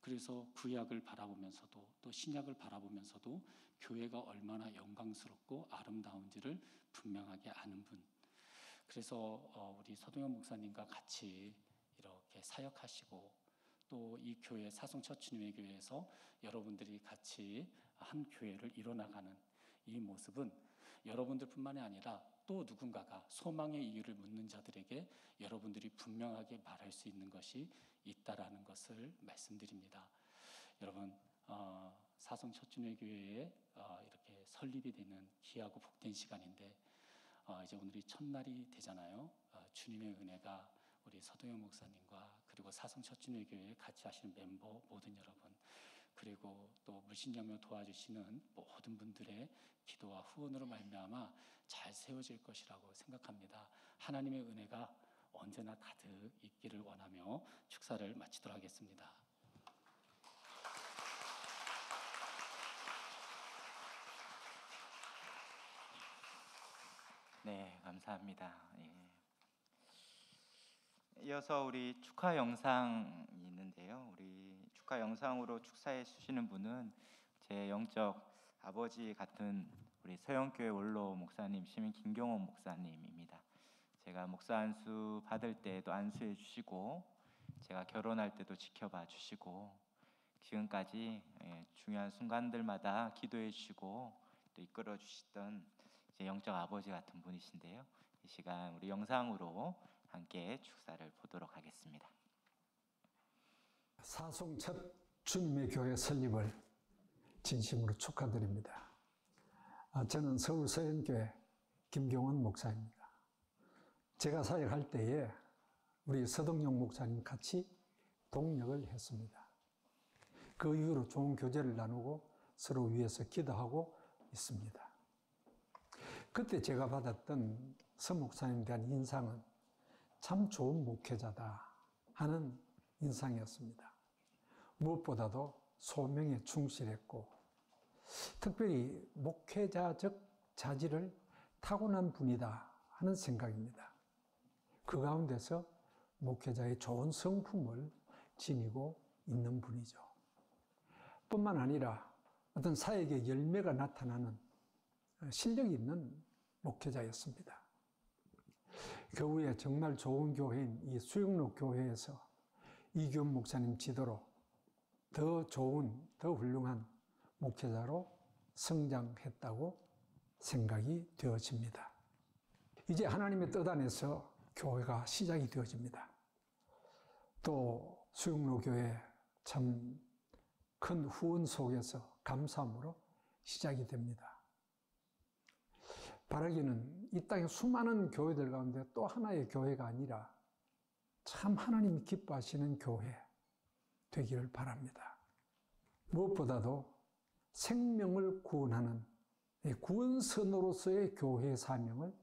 그래서 구약을 바라보면서도 또 신약을 바라보면서도 교회가 얼마나 영광스럽고 아름다운지를 분명하게 아는 분. 그래서 우리 서동현 목사님과 같이 이렇게 사역하시고 또 이 교회 사성 첫주님의 교회에서 여러분들이 같이 한 교회를 이뤄나가는 이 모습은 여러분들뿐만이 아니라 또 누군가가 소망의 이유를 묻는 자들에게 여러분들이 분명하게 말할 수 있는 것이 있다라는 것을 말씀드립니다. 여러분, 사성 첫주님의 교회에 이렇게 설립이 되는 귀하고 복된 시간인데 이제 오늘이 첫날이 되잖아요. 주님의 은혜가 우리 서동영 목사님과 그리고 사성 첫주님의 교회에 같이 하시는 멤버 모든 여러분, 그리고 또 물신양면 도와주시는 모든 분들의 기도와 후원으로 말미암아 잘 세워질 것이라고 생각합니다. 하나님의 은혜가 언제나 가득 있기를 원하며 축사를 마치도록 하겠습니다. 네, 감사합니다. 예. 이어서 우리 축하 영상이 있는데요. 우리 축하 영상으로 축사해 주시는 분은 제 영적 아버지 같은 우리 서영교회 원로 목사님 시민 김경원 목사님입니다. 제가 목사 안수 받을 때도 안수해 주시고 제가 결혼할 때도 지켜봐 주시고 지금까지 중요한 순간들마다 기도해 주시고 또 이끌어 주시던 제 영적 아버지 같은 분이신데요. 이 시간 우리 영상으로 함께 축사를 보도록 하겠습니다. 사송 첫 주님의 교회 설립을 진심으로 축하드립니다. 저는 서울 서현교회 김경원 목사입니다. 제가 사역할 때에 우리 서동영 목사님 같이 동역을 했습니다. 그 이후로 좋은 교제를 나누고 서로 위해서 기도하고 있습니다. 그때 제가 받았던 서 목사님에 대한 인상은 참 좋은 목회자다 하는 인상이었습니다. 무엇보다도 소명에 충실했고 특별히 목회자적 자질을 타고난 분이다 하는 생각입니다. 그 가운데서 목회자의 좋은 성품을 지니고 있는 분이죠. 뿐만 아니라 어떤 사역의 열매가 나타나는 실력이 있는 목회자였습니다. 그 후에 정말 좋은 교회인 이 수영로 교회에서 이규현 목사님 지도로 더 좋은, 더 훌륭한 목회자로 성장했다고 생각이 되어집니다. 이제 하나님의 뜻 안에서 교회가 시작이 되어집니다. 또 수영로 교회 참 큰 후원 속에서 감사함으로 시작이 됩니다. 바라기는 이 땅의 수많은 교회들 가운데 또 하나의 교회가 아니라 참 하나님이 기뻐하시는 교회 되기를 바랍니다. 무엇보다도 생명을 구원하는 구원선으로서의 교회의 사명을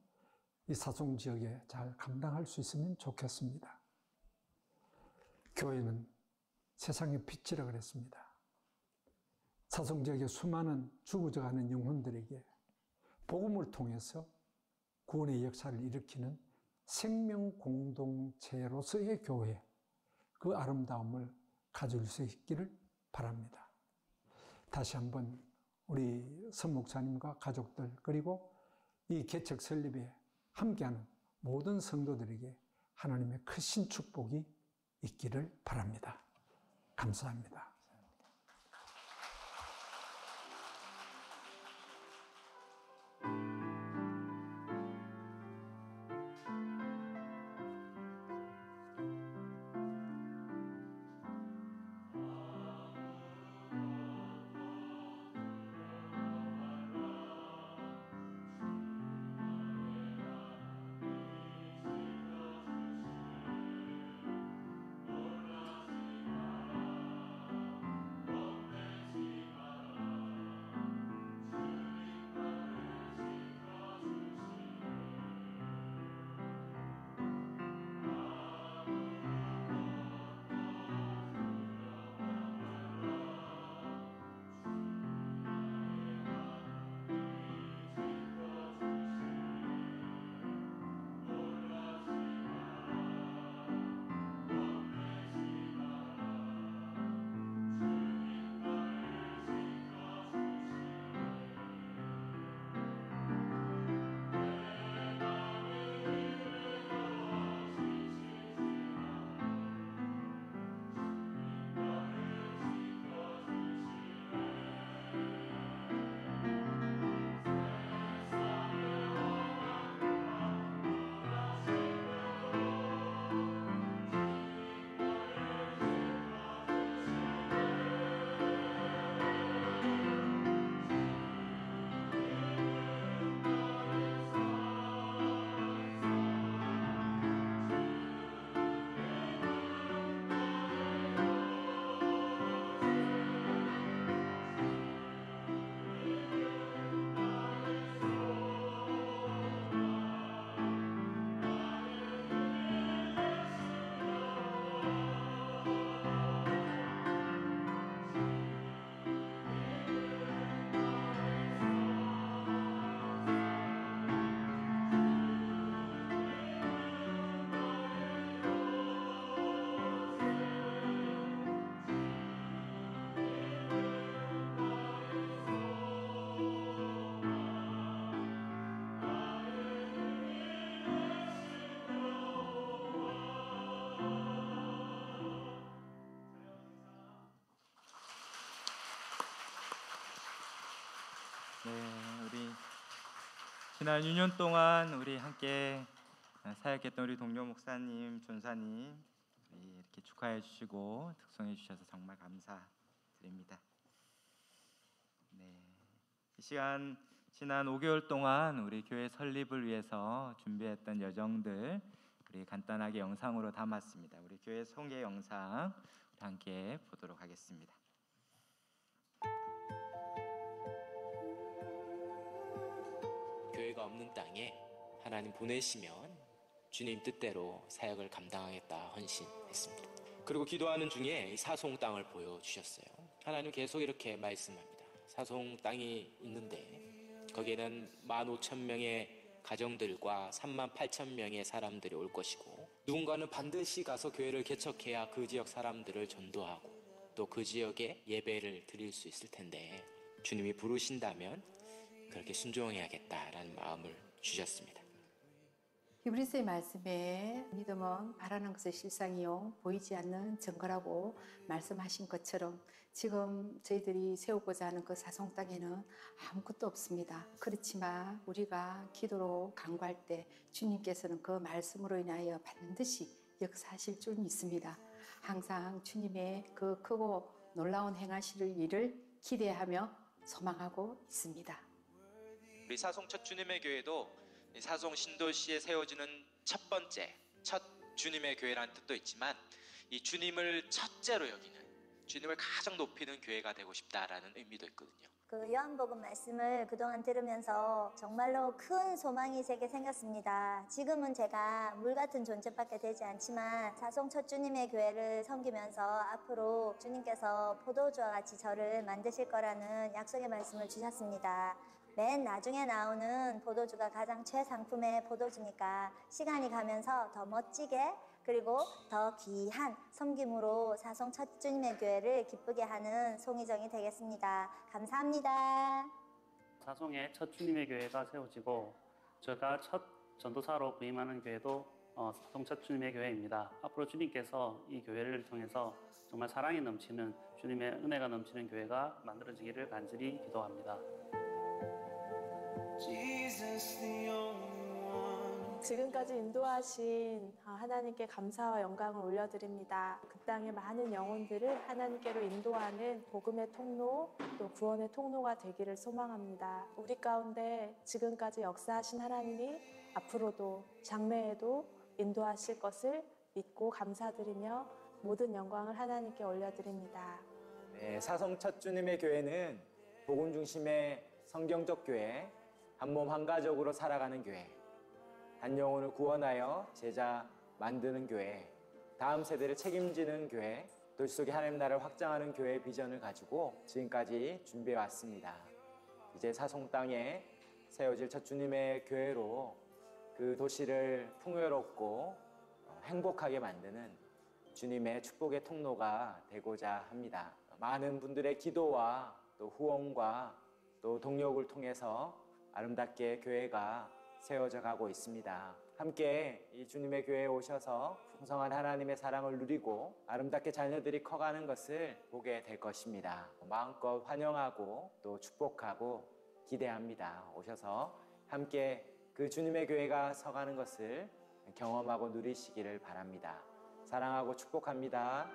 이 사송 지역에 잘 감당할 수 있으면 좋겠습니다. 교회는 세상의 빛이라 그랬습니다. 사송 지역의 수많은 죽어져가는 영혼들에게 복음을 통해서 구원의 역사를 일으키는 생명 공동체로서의 교회, 그 아름다움을 가질 수 있기를 바랍니다. 다시 한번 우리 선 목사님과 가족들 그리고 이 개척 설립에 함께하는 모든 성도들에게 하나님의 크신 축복이 있기를 바랍니다. 감사합니다. 네, 우리 지난 6년 동안 우리 함께 사역했던 우리 동료 목사님, 전사님 이렇게 축하해 주시고 특송해 주셔서 정말 감사드립니다. 네, 이 시간 지난 5개월 동안 우리 교회 설립을 위해서 준비했던 여정들 우리 간단하게 영상으로 담았습니다. 우리 교회 소개 영상 함께 보도록 하겠습니다. 교회가 없는 땅에 하나님 보내시면 주님 뜻대로 사역을 감당하겠다 헌신했습니다. 그리고 기도하는 중에 사송 땅을 보여주셨어요. 하나님 계속 이렇게 말씀합니다. 사송 땅이 있는데 거기에는 15,000명의 가정들과 38,000명의 사람들이 올 것이고 누군가는 반드시 가서 교회를 개척해야 그 지역 사람들을 전도하고 또 그 지역에 예배를 드릴 수 있을 텐데 주님이 부르신다면 그렇게 순종해야겠다라는 마음을 주셨습니다. 히브리서의 말씀에 믿음은 바라는 것의 실상이요 보이지 않는 증거라고 말씀하신 것처럼 지금 저희들이 세우고자 하는 그 사송 땅에는 아무것도 없습니다. 그렇지만 우리가 기도로 간구할 때 주님께서는 그 말씀으로 인하여 반드시 역사하실 줄 믿습니다. 항상 주님의 그 크고 놀라운 행하실 일을 기대하며 소망하고 있습니다. 우리 사송 첫 주님의 교회도 이 사송 신도시에 세워지는 첫 번째 첫 주님의 교회라는 뜻도 있지만 이 주님을 첫째로 여기는 주님을 가장 높이는 교회가 되고 싶다라는 의미도 있거든요. 그 요한복음 말씀을 그동안 들으면서 정말로 큰 소망이 제게 생겼습니다. 지금은 제가 물 같은 존재밖에 되지 않지만 사송 첫 주님의 교회를 섬기면서 앞으로 주님께서 포도주와 같이 저를 만드실 거라는 약속의 말씀을 주셨습니다. 맨 나중에 나오는 포도주가 가장 최상품의 포도주니까 시간이 가면서 더 멋지게 그리고 더 귀한 섬김으로 사송 첫 주님의 교회를 기쁘게 하는 송희정이 되겠습니다. 감사합니다. 사송의 첫 주님의 교회가 세워지고 제가 첫 전도사로 부임하는 교회도 사송 첫 주님의 교회입니다. 앞으로 주님께서 이 교회를 통해서 정말 사랑이 넘치는 주님의 은혜가 넘치는 교회가 만들어지기를 간절히 기도합니다. 지금까지 인도하신 하나님께 감사와 영광을 올려드립니다. 그 땅의 많은 영혼들을 하나님께로 인도하는 복음의 통로, 또 구원의 통로가 되기를 소망합니다. 우리 가운데 지금까지 역사하신 하나님이 앞으로도 장래에도 인도하실 것을 믿고 감사드리며 모든 영광을 하나님께 올려드립니다. 네, 사송 첫 주님의 교회는 복음 중심의 성경적 교회, 한몸 한가족으로 살아가는 교회, 한 영혼을 구원하여 제자 만드는 교회, 다음 세대를 책임지는 교회, 도시 속에 하나님 나라를 확장하는 교회의 비전을 가지고 지금까지 준비해 왔습니다. 이제 사송 땅에 세워질 첫 주님의 교회로 그 도시를 풍요롭고 행복하게 만드는 주님의 축복의 통로가 되고자 합니다. 많은 분들의 기도와 또 후원과 또 동력을 통해서 아름답게 교회가 세워져 가고 있습니다. 함께 이 주님의 교회에 오셔서 풍성한 하나님의 사랑을 누리고 아름답게 자녀들이 커가는 것을 보게 될 것입니다. 마음껏 환영하고 또 축복하고 기대합니다. 오셔서 함께 그 주님의 교회가 서가는 것을 경험하고 누리시기를 바랍니다. 사랑하고 축복합니다.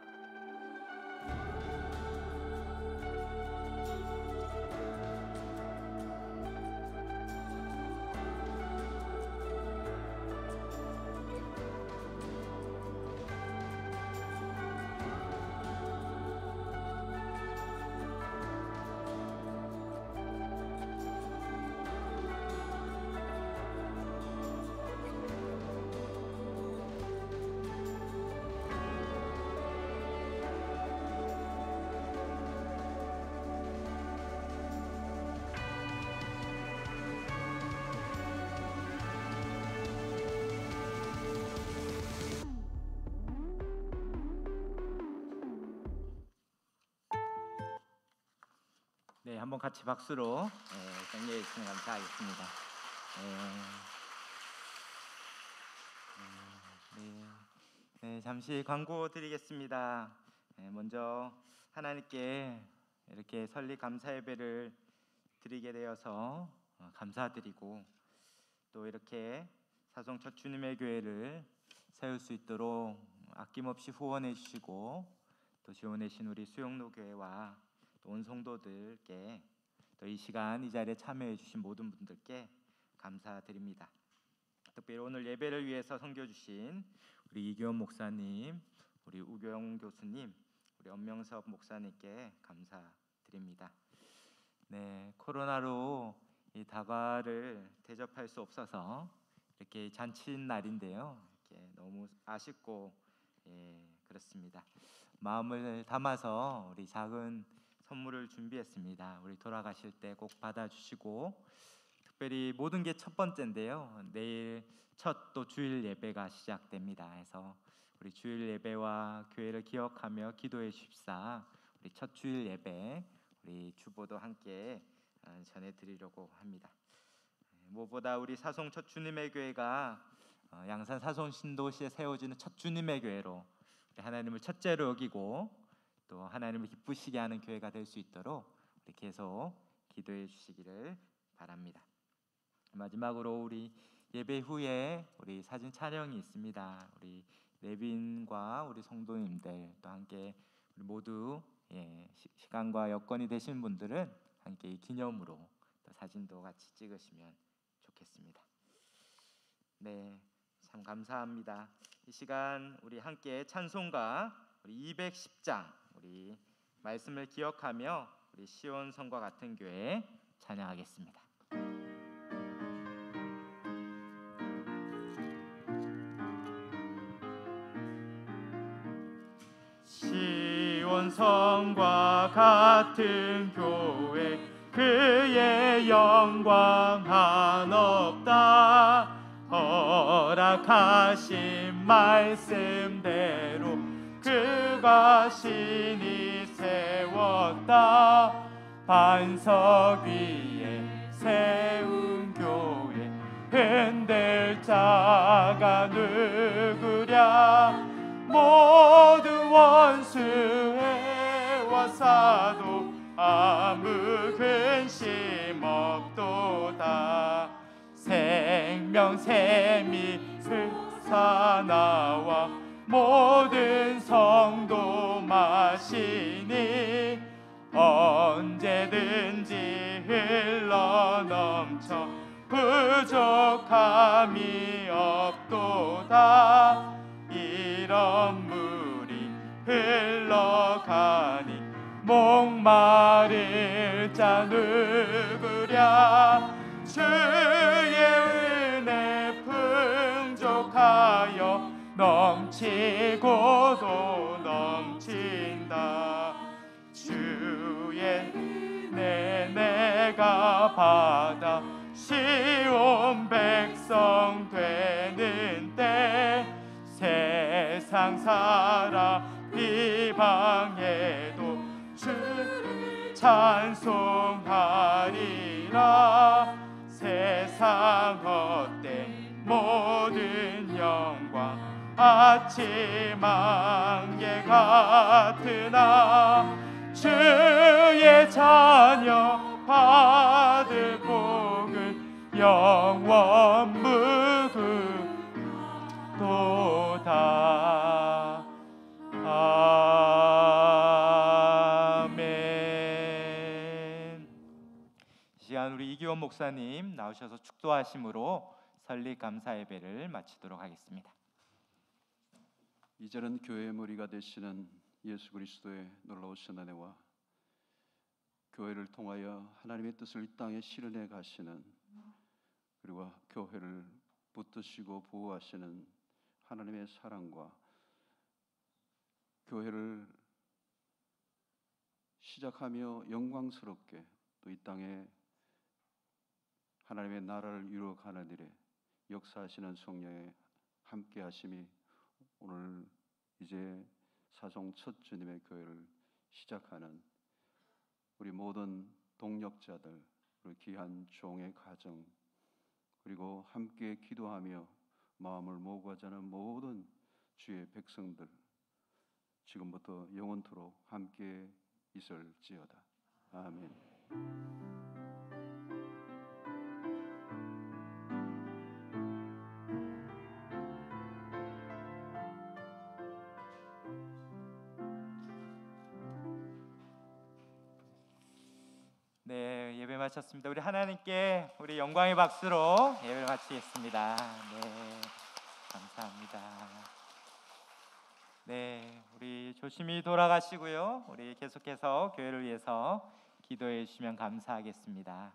네, 한번 같이 박수로 격려해 주시면 감사하겠습니다. 네, 잠시 광고 드리겠습니다. 먼저 하나님께 이렇게 설립 감사 예배를 드리게 되어서 감사드리고 또 이렇게 사송 첫 주님의 교회를 세울 수 있도록 아낌없이 후원해 주시고 또 지원해 주신 우리 수영로 교회와 또 온 성도들께 또 이 시간 이 자리에 참여해 주신 모든 분들께 감사드립니다. 특별히 오늘 예배를 위해서 섬겨 주신 우리 이규원 목사님, 우리 우경 교수님, 우리 엄명섭 목사님께 감사드립니다. 네, 코로나로 이 다과를 대접할 수 없어서 이렇게 잔칫날인데요. 이렇게 너무 아쉽고 그렇습니다. 마음을 담아서 우리 작은 선물을 준비했습니다. 우리 돌아가실 때 꼭 받아주시고 특별히 모든 게 첫 번째인데요. 내일 첫 또 주일 예배가 시작됩니다. 해서 우리 주일 예배와 교회를 기억하며 기도해 주십사. 우리 첫 주일 예배 우리 주보도 함께 전해드리려고 합니다. 무엇보다 우리 사송 첫 주님의 교회가 양산 사송 신도시에 세워지는 첫 주님의 교회로 우리 하나님을 첫째로 여기고 또 하나님을 기쁘시게 하는 교회가 될 수 있도록 우리 계속 기도해 주시기를 바랍니다. 마지막으로 우리 예배 후에 우리 사진 촬영이 있습니다. 우리 내빈과 우리 성도님들 또 함께 우리 모두 시간과 여건이 되신 분들은 함께 이 기념으로 또 사진도 같이 찍으시면 좋겠습니다. 네, 참 감사합니다. 이 시간 우리 함께 찬송가 우리 210장 우리 말씀을 기억하며 우리 시온 성과 같은 교회 찬양하겠습니다. 시온 성과 같은 교회 그의 영광 한없다. 허락하신 말씀대로 그가 신이 세웠다. 반석 위에 세운 교회 흔들 자가 누구랴. 모두 원수해와 사도 아무 근심 없도다. 생명 샘이 솟아나와 모든 성도 마시니 언제든지 흘러넘쳐 부족함이 없도다. 이런 물이 흘러가니 목마를 자 누구랴. 주의 은혜 풍족하여 넘치고도 넘친다. 주의 은혜 내가 받아 시온 백성 되는 때 세상 살아 비방해도 주를 찬송하리라. 세상 헛된 모든 영광 아침 안개 같으나 주의 자녀 받을 복은 영원 무궁도다. 아멘. 이 시간 우리 이기원 목사님 나오셔서 축도하심으로 설립 감사 예배를 마치도록 하겠습니다. 이제는 교회의 머리가 되시는 예수 그리스도의 놀라우신 은혜와 교회를 통하여 하나님의 뜻을 이 땅에 실현해 가시는, 그리고 교회를 붙드시고 보호하시는 하나님의 사랑과 교회를 시작하며 영광스럽게 또 이 땅에 하나님의 나라를 이루어가는 일에 역사하시는 성령의 함께하심이 오늘 이제 사송 첫 주님의 교회를 시작하는 우리 모든 동력자들, 우리 귀한 종의 가정, 그리고 함께 기도하며 마음을 모으고 하자는 모든 주의 백성들 지금부터 영원토록 함께 있을지어다. 아멘. 네, 예배 마쳤습니다. 우리 하나님께 우리 영광의 박수로 예배를 마치겠습니다. 네, 감사합니다. 네, 우리 조심히 돌아가시고요. 우리 계속해서 교회를 위해서 기도해 주시면 감사하겠습니다.